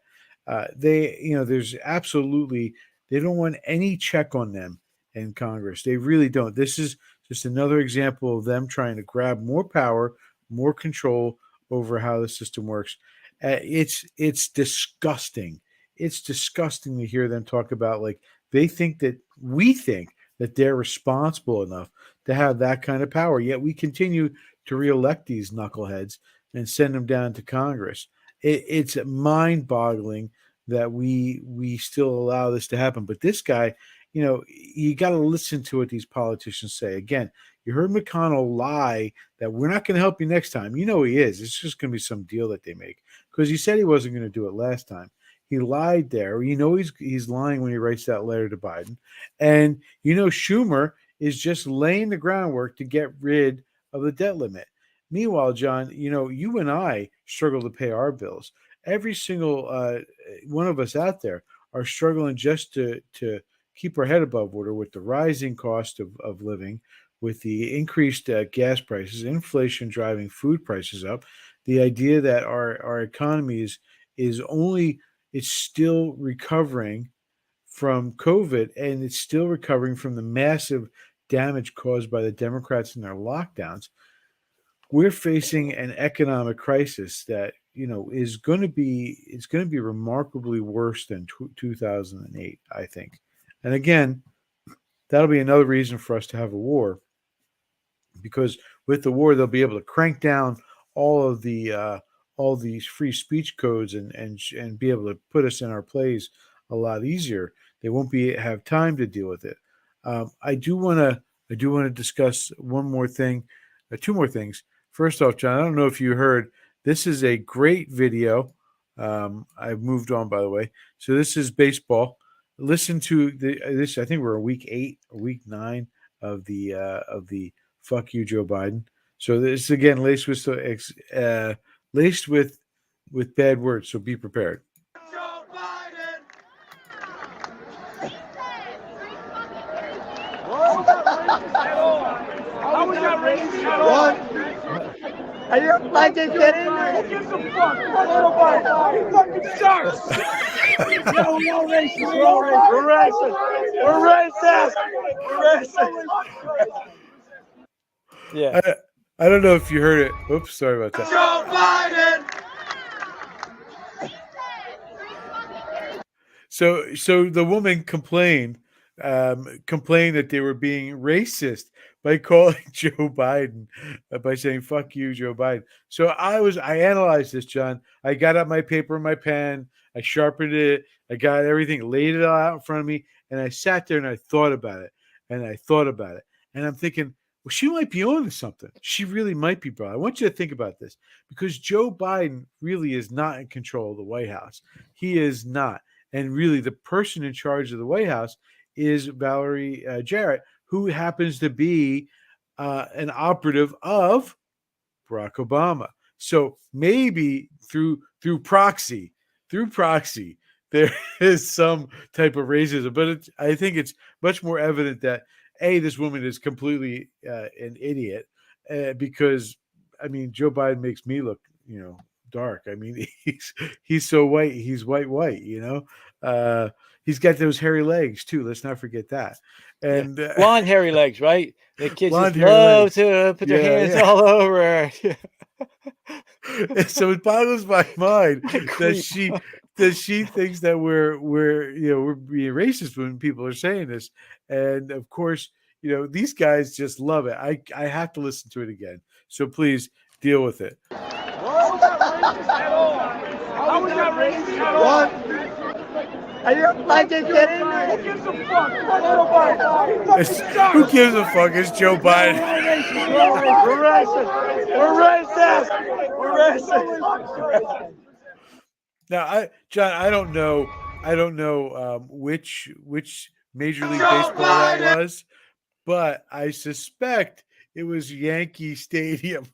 There's absolutely, they don't want any check on them in Congress. They really don't. This is just another example of them trying to grab more power, more control over how the system works. It's disgusting. it's disgusting to hear them talk about like we think that they're responsible enough to have that kind of power. Yet we continue to reelect these knuckleheads and send them down to Congress. It's mind-boggling that we still allow this to happen. But this guy, you got to listen to what these politicians say. Again, you heard McConnell lie that we're not going to help you next time. You know he is. It's just going to be some deal that they make because he said he wasn't going to do it last time. He lied there. He's lying when he writes that letter to Biden. And Schumer is just laying the groundwork to get rid of the debt limit. Meanwhile, John, you and I struggle to pay our bills. Every single one of us out there are struggling just to keep our head above water with the rising cost of living, with the increased gas prices, inflation driving food prices up, the idea that our economy it's still recovering from COVID, and it's still recovering from the massive damage caused by the Democrats and their lockdowns. We're facing an economic crisis that is going to be remarkably worse than 2008, I think. And again, that'll be another reason for us to have a war, because with the war they'll be able to crank down all these free speech codes and be able to put us in our place a lot easier. They won't have time to deal with it. I do want to discuss one more thing, two more things. First off, John, I don't know if you heard, this is a great video. I've moved on, by the way. So this is baseball. Listen to this. I think we're in week 8 or week 9 of the "Fuck You, Joe Biden." So this again laced with bad words. So be prepared. Joe Biden. How was that racist at all? Are you fucking kidding me? Who gives a fuck? Fuck Joe Biden. He fucking sucks. No, we're all racist. We're all racist. We're racist. We're racist. Yeah. I don't know if you heard it. Oops, sorry about that. Joe Biden. So the woman complained that they were being racist by calling Joe Biden, by saying "fuck you, Joe Biden." So I analyzed this, John. I got out my paper and my pen. I sharpened it. I got everything, laid it all out in front of me, and I sat there and I thought about it. And I'm thinking, well, she might be on to something. She really might be, bro. I want you to think about this, because Joe Biden really is not in control of the White House. He is not. And really, the person in charge of the White House is Valerie Jarrett, who happens to be an operative of Barack Obama. So maybe through proxy, there is some type of racism. But I think it's much more evident that this woman is completely an idiot, because I mean, Joe Biden makes me look, dark. I mean, he's so white. He's white. He's got those hairy legs too. Let's not forget that. And blonde hairy legs, right? The kids just love to put their hands all over her. So it boggles my mind that she thinks that we're being racist when people are saying this. And of course, these guys just love it. I have to listen to it again. So please deal with it. How was that racist at all? How was that racist at all? Are you fucking kidding me? Who gives a fuck? Fuck Joe Biden. Who gives a fuck? It's Joe Biden. We're racist. We're racist. Now, John, I don't know which Major League Baseball that was, but I suspect it was Yankee Stadium.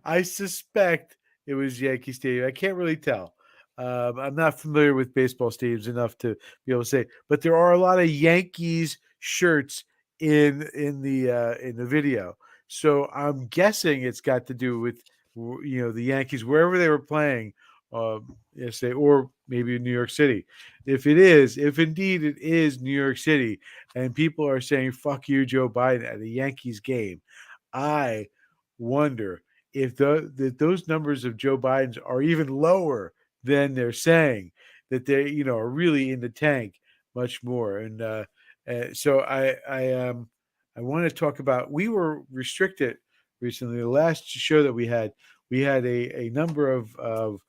I suspect it was Yankee Stadium. I can't really tell. I'm not familiar with baseball stadiums enough to be able to say, but there are a lot of Yankees shirts in the video. So I'm guessing it's got to do with the Yankees wherever they were playing, yesterday, or maybe New If indeed it is New York City, and people are saying "fuck you, Joe Biden" at a Yankees game, I wonder if those numbers of Joe Biden's are even lower than they're saying. that they, you know, are really in the tank much more. And so I want to talk about, we were restricted recently. The last show that we had a number of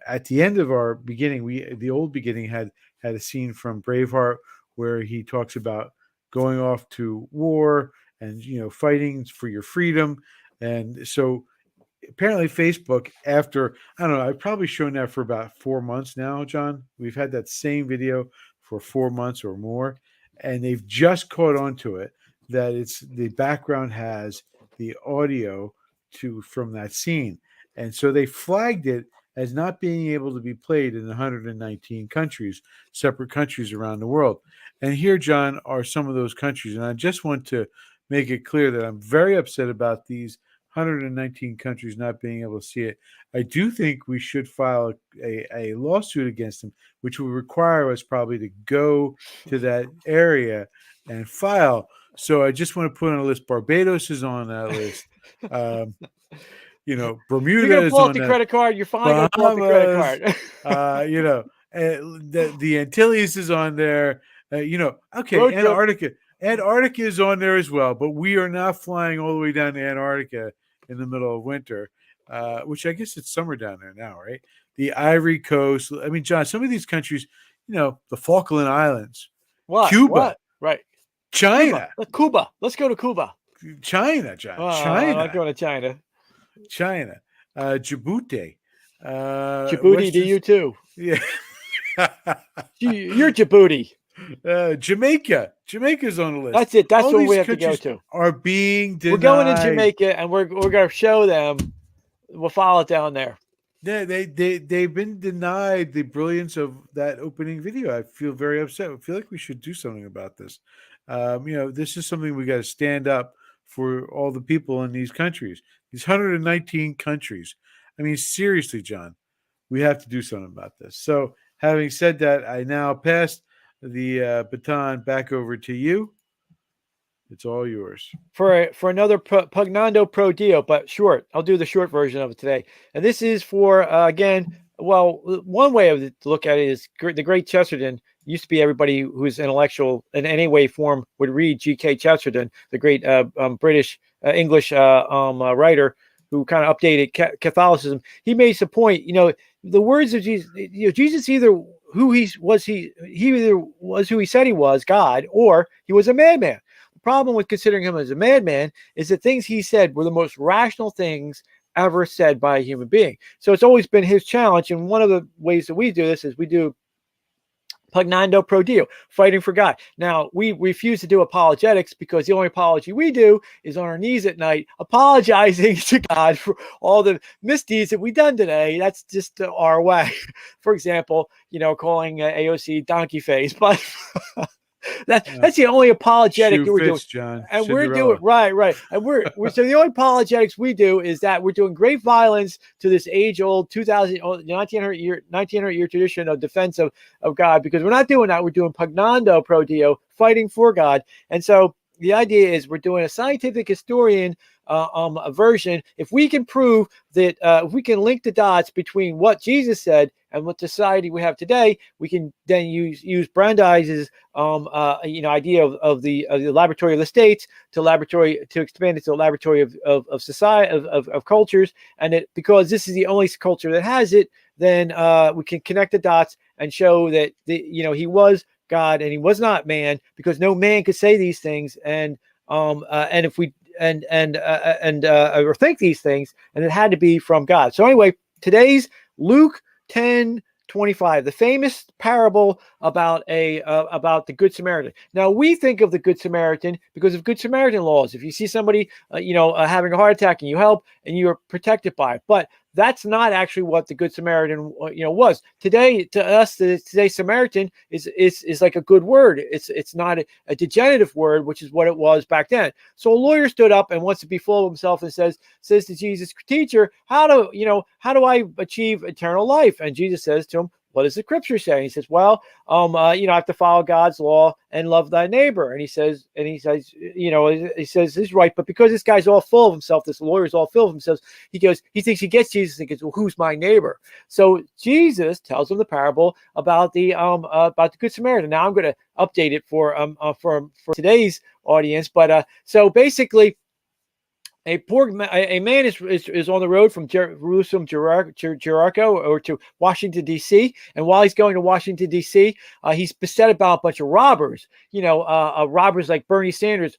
at the end of our beginning, the old beginning had a scene from Braveheart where he talks about going off to war and, you know, fighting for your freedom. And so apparently Facebook, after, I don't know, I've probably shown that for about 4 months now, John. We've had that same video for 4 months or more, and they've just caught on to it that it's the background has the audio from that scene. And so they flagged it as not being able to be played in 119 countries, separate countries around the world. And here, John, are some of those countries. And I just want to make it clear that I'm very upset about these 119 countries not being able to see it. I do think we should file a lawsuit against them, which will require us probably to go to that area and file. So I just want to put on a list. Barbados is on that list. You know, Bermuda You're gonna is pull on up the that. credit card. You're fine. Gonna pull up the credit card. You know, the Antilles is on there. You know, okay, Road Antarctica. Antarctica is on there as well, but we are not flying all the way down to Antarctica in the middle of winter, which I guess it's summer down there now, right? The Ivory Coast. I mean, John, some of these countries, you know, the Falkland Islands, Cuba, What? Right? China, Cuba. Let's go to Cuba. China, John, China. I'm not going to China. China, Djibouti. Djibouti to you too. Yeah. You're Djibouti. Jamaica's on the list. That's it. That's all what we have to go to. Are being denied. We're going to Jamaica, and we're going to show them. We'll follow it down there. Yeah, they've been denied the brilliance of that opening video. I feel very upset. I feel like we should do something about this. You know, this is something we got to stand up for all the people in these countries, these 119 countries. I mean, seriously, John, we have to do something about this. So, having said that, I now pass the baton back over to you. It's all yours. For another Pugnando Pro Dio, but short. I'll do the short version of it today. And this is for, again, well, one way to look at it is the great Chesterton. Used to be everybody who's intellectual in any way, form would read G.K. Chesterton, the great British English writer who kind of updated Catholicism. He makes a point, you know, the words of Jesus, you know, Jesus either who he either was who he said he was, God, or he was a madman. The problem with considering him as a madman is that things he said were the most rational things ever said by a human being. So it's always been his challenge. And one of the ways that we do this is we do Pugnando Pro Dio, fighting for God. Now, we refuse to do apologetics because the only apology we do is on our knees at night, apologizing to God for all the misdeeds that we've done today. That's just our way. For example, you know, calling AOC donkey face, but that's the only apologetic that we're doing. John. And Cinderella. we're doing right. And we're so the only apologetics we do is that we're doing great violence to this age-old 1900 year tradition of defense of God, because we're not doing that. We're doing Pugnando Pro Dio, fighting for God. And so the idea is we're doing a scientific historian version. If we can prove that, if we can link the dots between what Jesus said and what society we have today, we can then use Brandeis's idea of the laboratory of the states to expand it to a laboratory of society of cultures, and because this is the only culture that has it, then we can connect the dots and show that he was God and he was not man, because no man could say these things and if we or think these things, and it had to be from God. So anyway, today's Luke 10:25, the famous parable about the Good Samaritan. Now we think of the Good Samaritan because of Good Samaritan laws. If you see somebody having a heart attack and you help and you're protected by it, but that's not actually what the Good Samaritan was. Today, to us, today Samaritan is like a good word. It's not a degenerative word, which is what it was back then. So a lawyer stood up and wants to be full of himself and says to Jesus, "Teacher, how do I achieve eternal life?" And Jesus says to him, what does the scripture say? And he says, well, I have to follow God's law and love thy neighbor. And he says, he says, this is right. But because this guy's all full of himself, this lawyer's all full of himself, he thinks he gets Jesus and goes, well, who's my neighbor? So Jesus tells him the parable about the Good Samaritan. Now I'm going to update it for today's audience. But so basically, a man is on the road from Jerusalem, Jericho, or to Washington, D.C. And while he's going to Washington, D.C., he's beset about a bunch of robbers. Robbers like Bernie Sanders,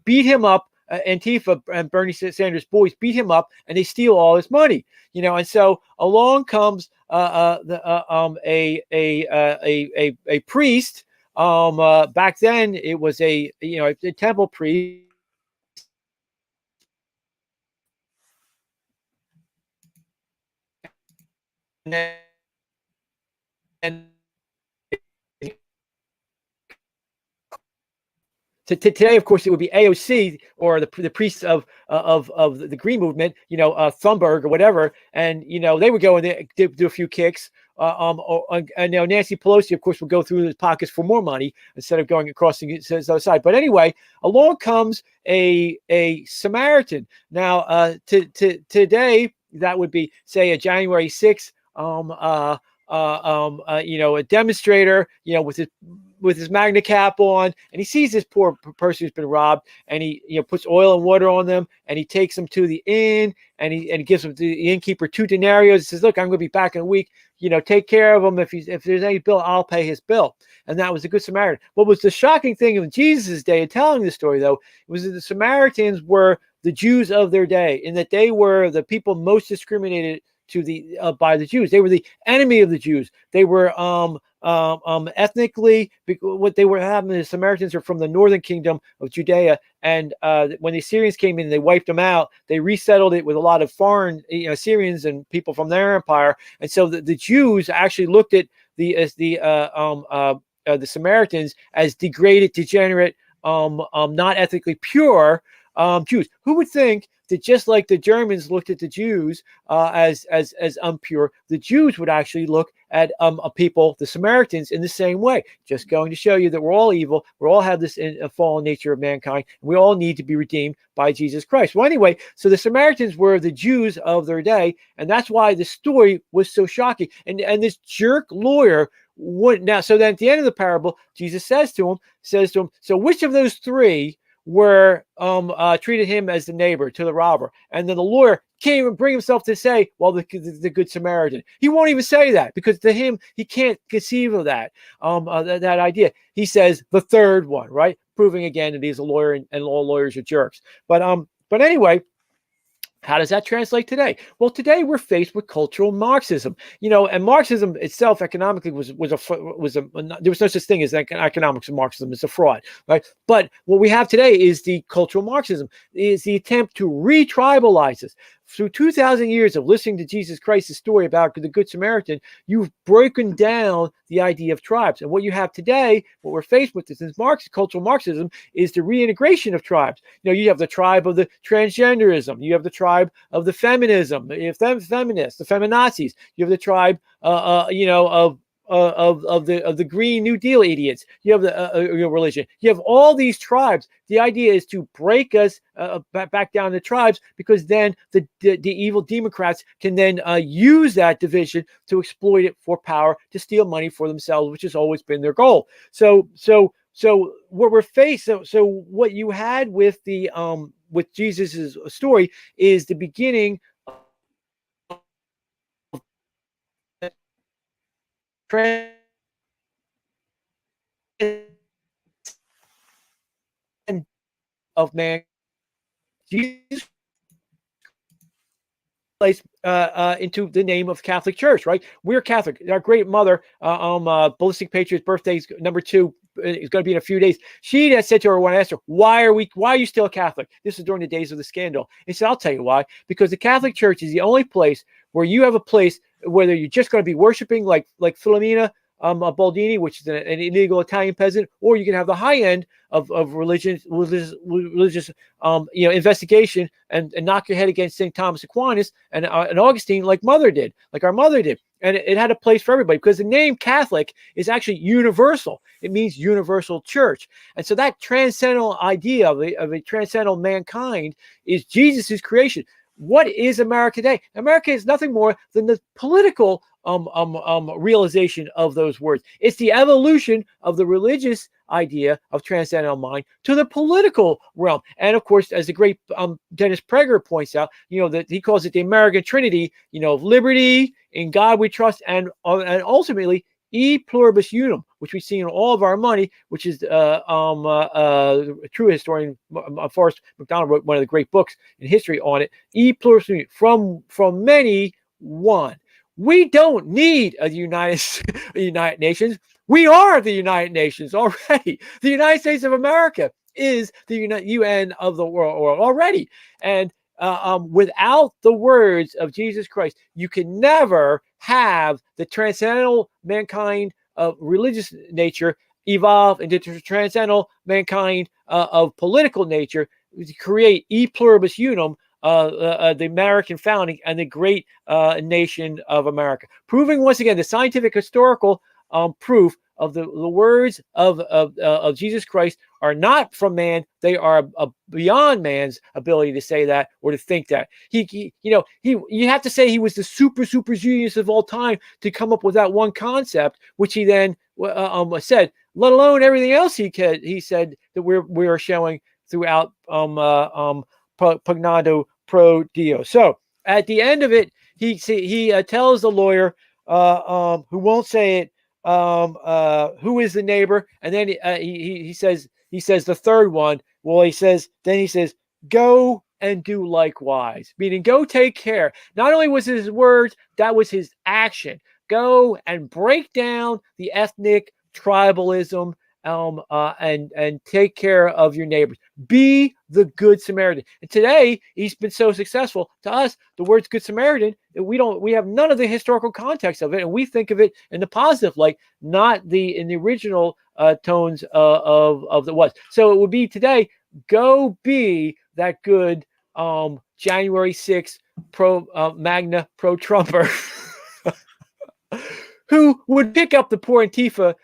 beat him up. Antifa and Bernie Sanders boys beat him up, and they steal all his money. And so along comes a priest. Back then, it was a temple priest. And today, of course, it would be AOC or the priests of the Green Movement, Thunberg or whatever, and they would go and do a few kicks. And now Nancy Pelosi, of course, will go through his pockets for more money instead of going across the other side. But anyway, along comes a Samaritan. Now, today that would be, say, a January 6th. A demonstrator, with his Magna cap on, and he sees this poor person who's been robbed, and he puts oil and water on them, and he takes them to the inn, and he gives them to the innkeeper 2 denarii. He says, "Look, I'm going to be back in a week. Take care of him. If there's any bill, I'll pay his bill." And that was the Good Samaritan. What was the shocking thing in Jesus' day in telling this story, though, was that the Samaritans were the Jews of their day, in that they were the people most discriminated by the Jews. They were the enemy of the Jews. They were ethnically, what they were having, the Samaritans are from the northern kingdom of Judea, and when the Assyrians came in, they wiped them out. They resettled it with a lot of foreign Assyrians and people from their empire, and so the Jews actually looked at the Samaritans as degraded, degenerate, not ethnically pure Jews. Who would think that just like the Germans looked at the Jews as impure, the Jews would actually look at a people, the Samaritans, in the same way? Just going to show you that we're all evil. We all have this fallen nature of mankind. And we all need to be redeemed by Jesus Christ. Well, anyway, so the Samaritans were the Jews of their day, and that's why the story was so shocking. And this jerk lawyer wouldn't. Now, so then at the end of the parable, Jesus says to him, so which of those 3 were treated him as the neighbor to the robber? And then the lawyer can't even bring himself to say, well, the Good Samaritan. He won't even say that, because to him, he can't conceive of that idea. He says the 3rd one, right? Proving again that he's a lawyer, and all lawyers are jerks. But anyway, how does that translate today? Well, today we're faced with cultural Marxism, and Marxism itself economically was there was no such thing as economics and Marxism. It's a fraud, right? But what we have today is the cultural Marxism, is the attempt to re-tribalize us. Through 2,000 years of listening to Jesus Christ's story about the Good Samaritan, you've broken down the idea of tribes. And what you have today, what we're faced with, is cultural Marxism, is the reintegration of tribes. You have the tribe of the transgenderism. You have the tribe of the feminism. You have the feminists, the feminazis. You have the tribe, of the Green New Deal idiots. You have the religion. You have all these tribes. The idea is to break us back down to tribes, because then the evil Democrats can then use that division to exploit it for power, to steal money for themselves, which has always been their goal. So what we're faced. So what you had with the with Jesus's story is the beginning of man. Jesus place into the name of Catholic Church, right? We're Catholic. Our great mother, Ballistic Patriot's birthday is number 2. It's going to be in a few days. She had said to her when I asked her, why are you still Catholic? This is during the days of the scandal. He said, I'll tell you why. Because the Catholic Church is the only place where you have a place whether you're just going to be worshiping like Filomena Baldini, which is an illegal Italian peasant, or you can have the high end of religious investigation and knock your head against St. Thomas Aquinas and Augustine, like our mother did. And it had a place for everybody because the name Catholic is actually universal. It means universal church. And so that transcendental idea of a transcendental mankind is Jesus's creation. What is America today? America is nothing more than the political realization of those words. It's the evolution of the religious idea of transcendental mind to the political realm. And of course, as the great Dennis Prager points out, that he calls it the American Trinity, of liberty, in God we trust, and ultimately e pluribus unum, which we see in all of our money, which is a true historian, Forrest McDonald, wrote one of the great books in history on it. E pluribus unum, from many, one. We don't need a United Nations. We are the United Nations already. The United States of America is the UN of the world already. And without the words of Jesus Christ, you can never have the transcendental mankind of religious nature evolve into transcendental mankind of political nature to create e pluribus unum, the American founding and the great nation of America. Proving once again the scientific historical proof of the words of Jesus Christ are not from man. They are beyond man's ability to say that or to think that. You have to say he was the super genius of all time to come up with that one concept, which he then said, let alone everything else he said that we're showing throughout Pugnando Pro Dio. So at the end of it, he tells the lawyer who won't say it, who is the neighbor, and then he says the third one. Well, he says go and do likewise, meaning go take care. Not only was his words, that was his action. Go and break down the ethnic tribalism, and take care of your neighbors. Be the Good Samaritan. And today he's been so successful. To us, the words Good Samaritan, we have none of the historical context of it, and we think of it in the positive light, not in the original tones of the was. So it would be today, go be that good January 6th Magna pro Trumper who would pick up the poor Antifa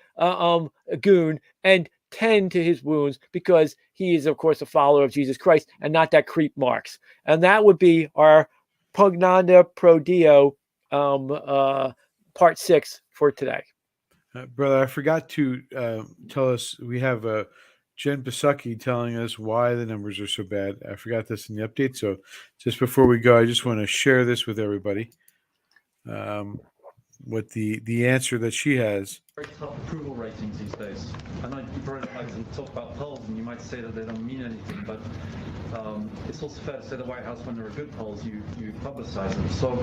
goon and tend to his wounds, because he is, of course, a follower of Jesus Christ and not that creep Marx. And that would be our Pugnanda Pro Dio part 6 for today. Brother, I forgot to tell us, we have Jen Psaki telling us why the numbers are so bad. I forgot this in the update. So just before we go, I just want to share this with everybody. What the answer that she has. Very tough approval ratings these days. I know you probably don't like to talk about polls, and you might say that they don't mean anything, but it's also fair to say the White House, when there are good polls, you publicize them. So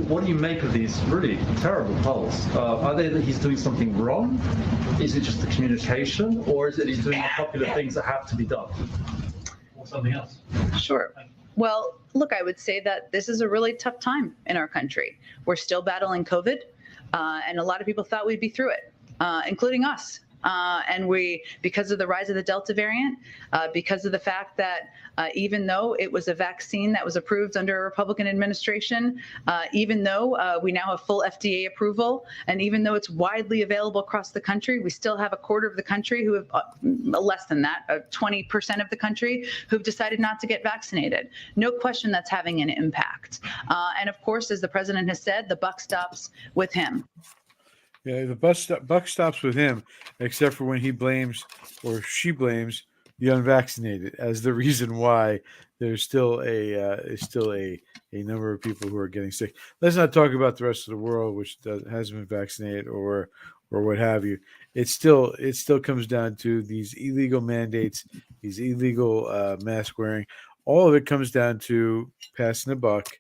what do you make of these really terrible polls? Are they that he's doing something wrong? Is it just the communication, or is it he's doing the popular things that have to be done? Or something else? Sure. Well, look, I would say that this is a really tough time in our country. We're still battling COVID. And a lot of people thought we'd be through it, including us. And because of the rise of the Delta variant, because of the fact that even though it was a vaccine that was approved under a Republican administration, even though we now have full FDA approval, and even though it's widely available across the country, we still have a quarter of the country who have, less than that, 20% of the country who've decided not to get vaccinated. No question that's having an impact. And of course, as the president has said, the buck stops with him. Yeah, the buck stops with him, except for when he blames or she blames the unvaccinated as the reason why there's still a number of people who are getting sick. Let's not talk about the rest of the world, which hasn't been vaccinated or what have you. It still comes down to these illegal mandates, these illegal mask wearing. All of it comes down to passing the buck.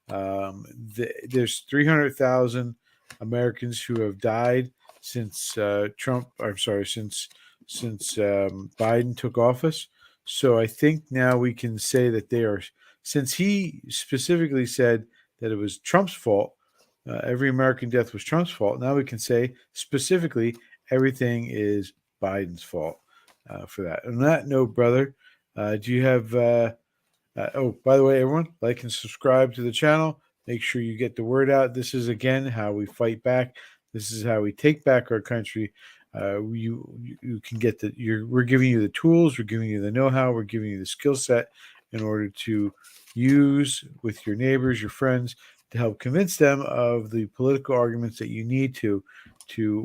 There's 300,000 Americans who have died since since Biden took office. So I think now we can say that they are, since he specifically said that it was Trump's fault, every American death was Trump's fault. Now we can say specifically everything is Biden's fault for that. On that note, brother, do you have? Oh, by the way, everyone, like and subscribe to the channel. Make sure you get the word out. This is, again, how we fight back. This is how we take back our country. You can get we're giving you the tools, we're giving you the know-how, we're giving you the skill set in order to use with your neighbors, your friends, to help convince them of the political arguments that you need to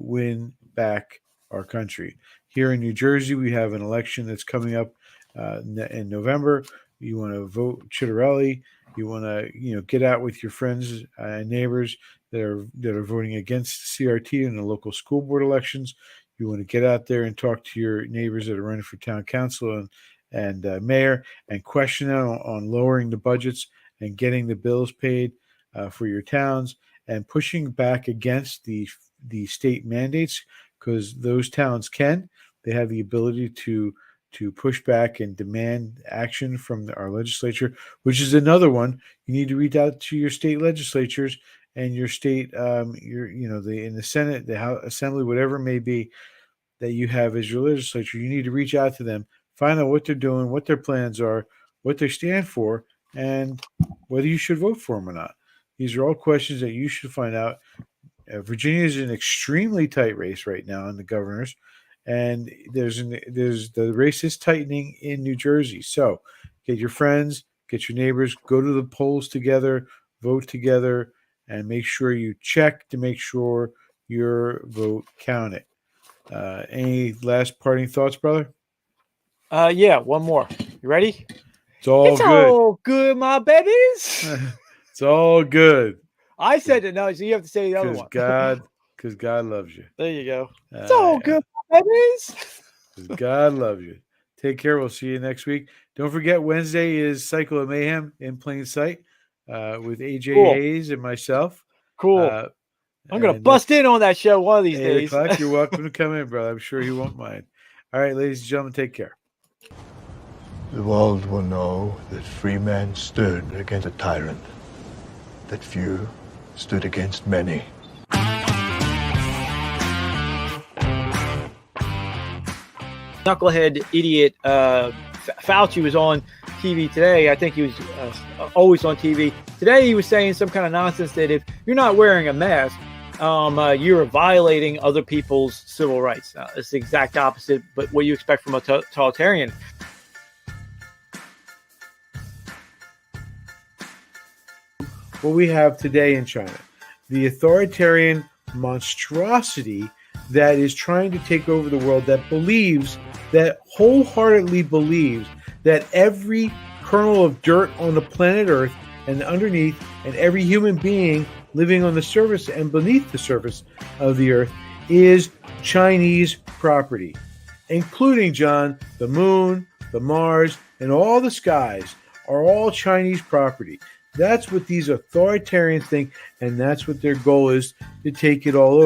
win back our country. Here in New Jersey, we have an election that's coming up in November. You want to vote Chitterelli. You want to get out with your friends and neighbors that are voting against CRT in the local school board elections. You want to get out there and talk to your neighbors that are running for town council and mayor, and question them on lowering the budgets and getting the bills paid for your towns, and pushing back against the state mandates, because those towns they have the ability to push back and demand action from our legislature, which is another one. You need to reach out to your state legislatures and your state, in the Senate, the House, Assembly, whatever it may be that you have as your legislature. You need to reach out to them, find out what they're doing, what their plans are, what they stand for, and whether you should vote for them or not. These are all questions that you should find out. Virginia is an extremely tight race right now in the governors, and the race is tightening in New Jersey. So get your friends, get your neighbors, go to the polls together, vote together, and make sure you check to make sure your vote counted. Any last parting thoughts, brother? Yeah, one more. You ready? It's all good, my babies. It's all good. I said it. No, so you have to say the other one. Because God loves you. There you go. It's all good, my babies. Because God loves you. Take care. We'll see you next week. Don't forget, Wednesday is Cycle of Mayhem in plain sight with AJ Hayes and myself. Cool. I'm going to bust in on that show one of these 8 days. o'clock. You're welcome to come in, brother. I'm sure he won't mind. All right, ladies and gentlemen, take care. The world will know that free men stood against a tyrant, that few stood against many. Knucklehead idiot Fauci was on TV today. I think he was always on TV. Today he was saying some kind of nonsense that if you're not wearing a mask, you're violating other people's civil rights. It's the exact opposite, but what you expect from a totalitarian. What we have today in China, the authoritarian monstrosity that is trying to take over the world, that wholeheartedly believes that every kernel of dirt on the planet Earth and underneath, and every human being living on the surface and beneath the surface of the Earth is Chinese property, including, John, the moon, the Mars, and all the skies are all Chinese property. That's what these authoritarians think, and that's what their goal is, to take it all over.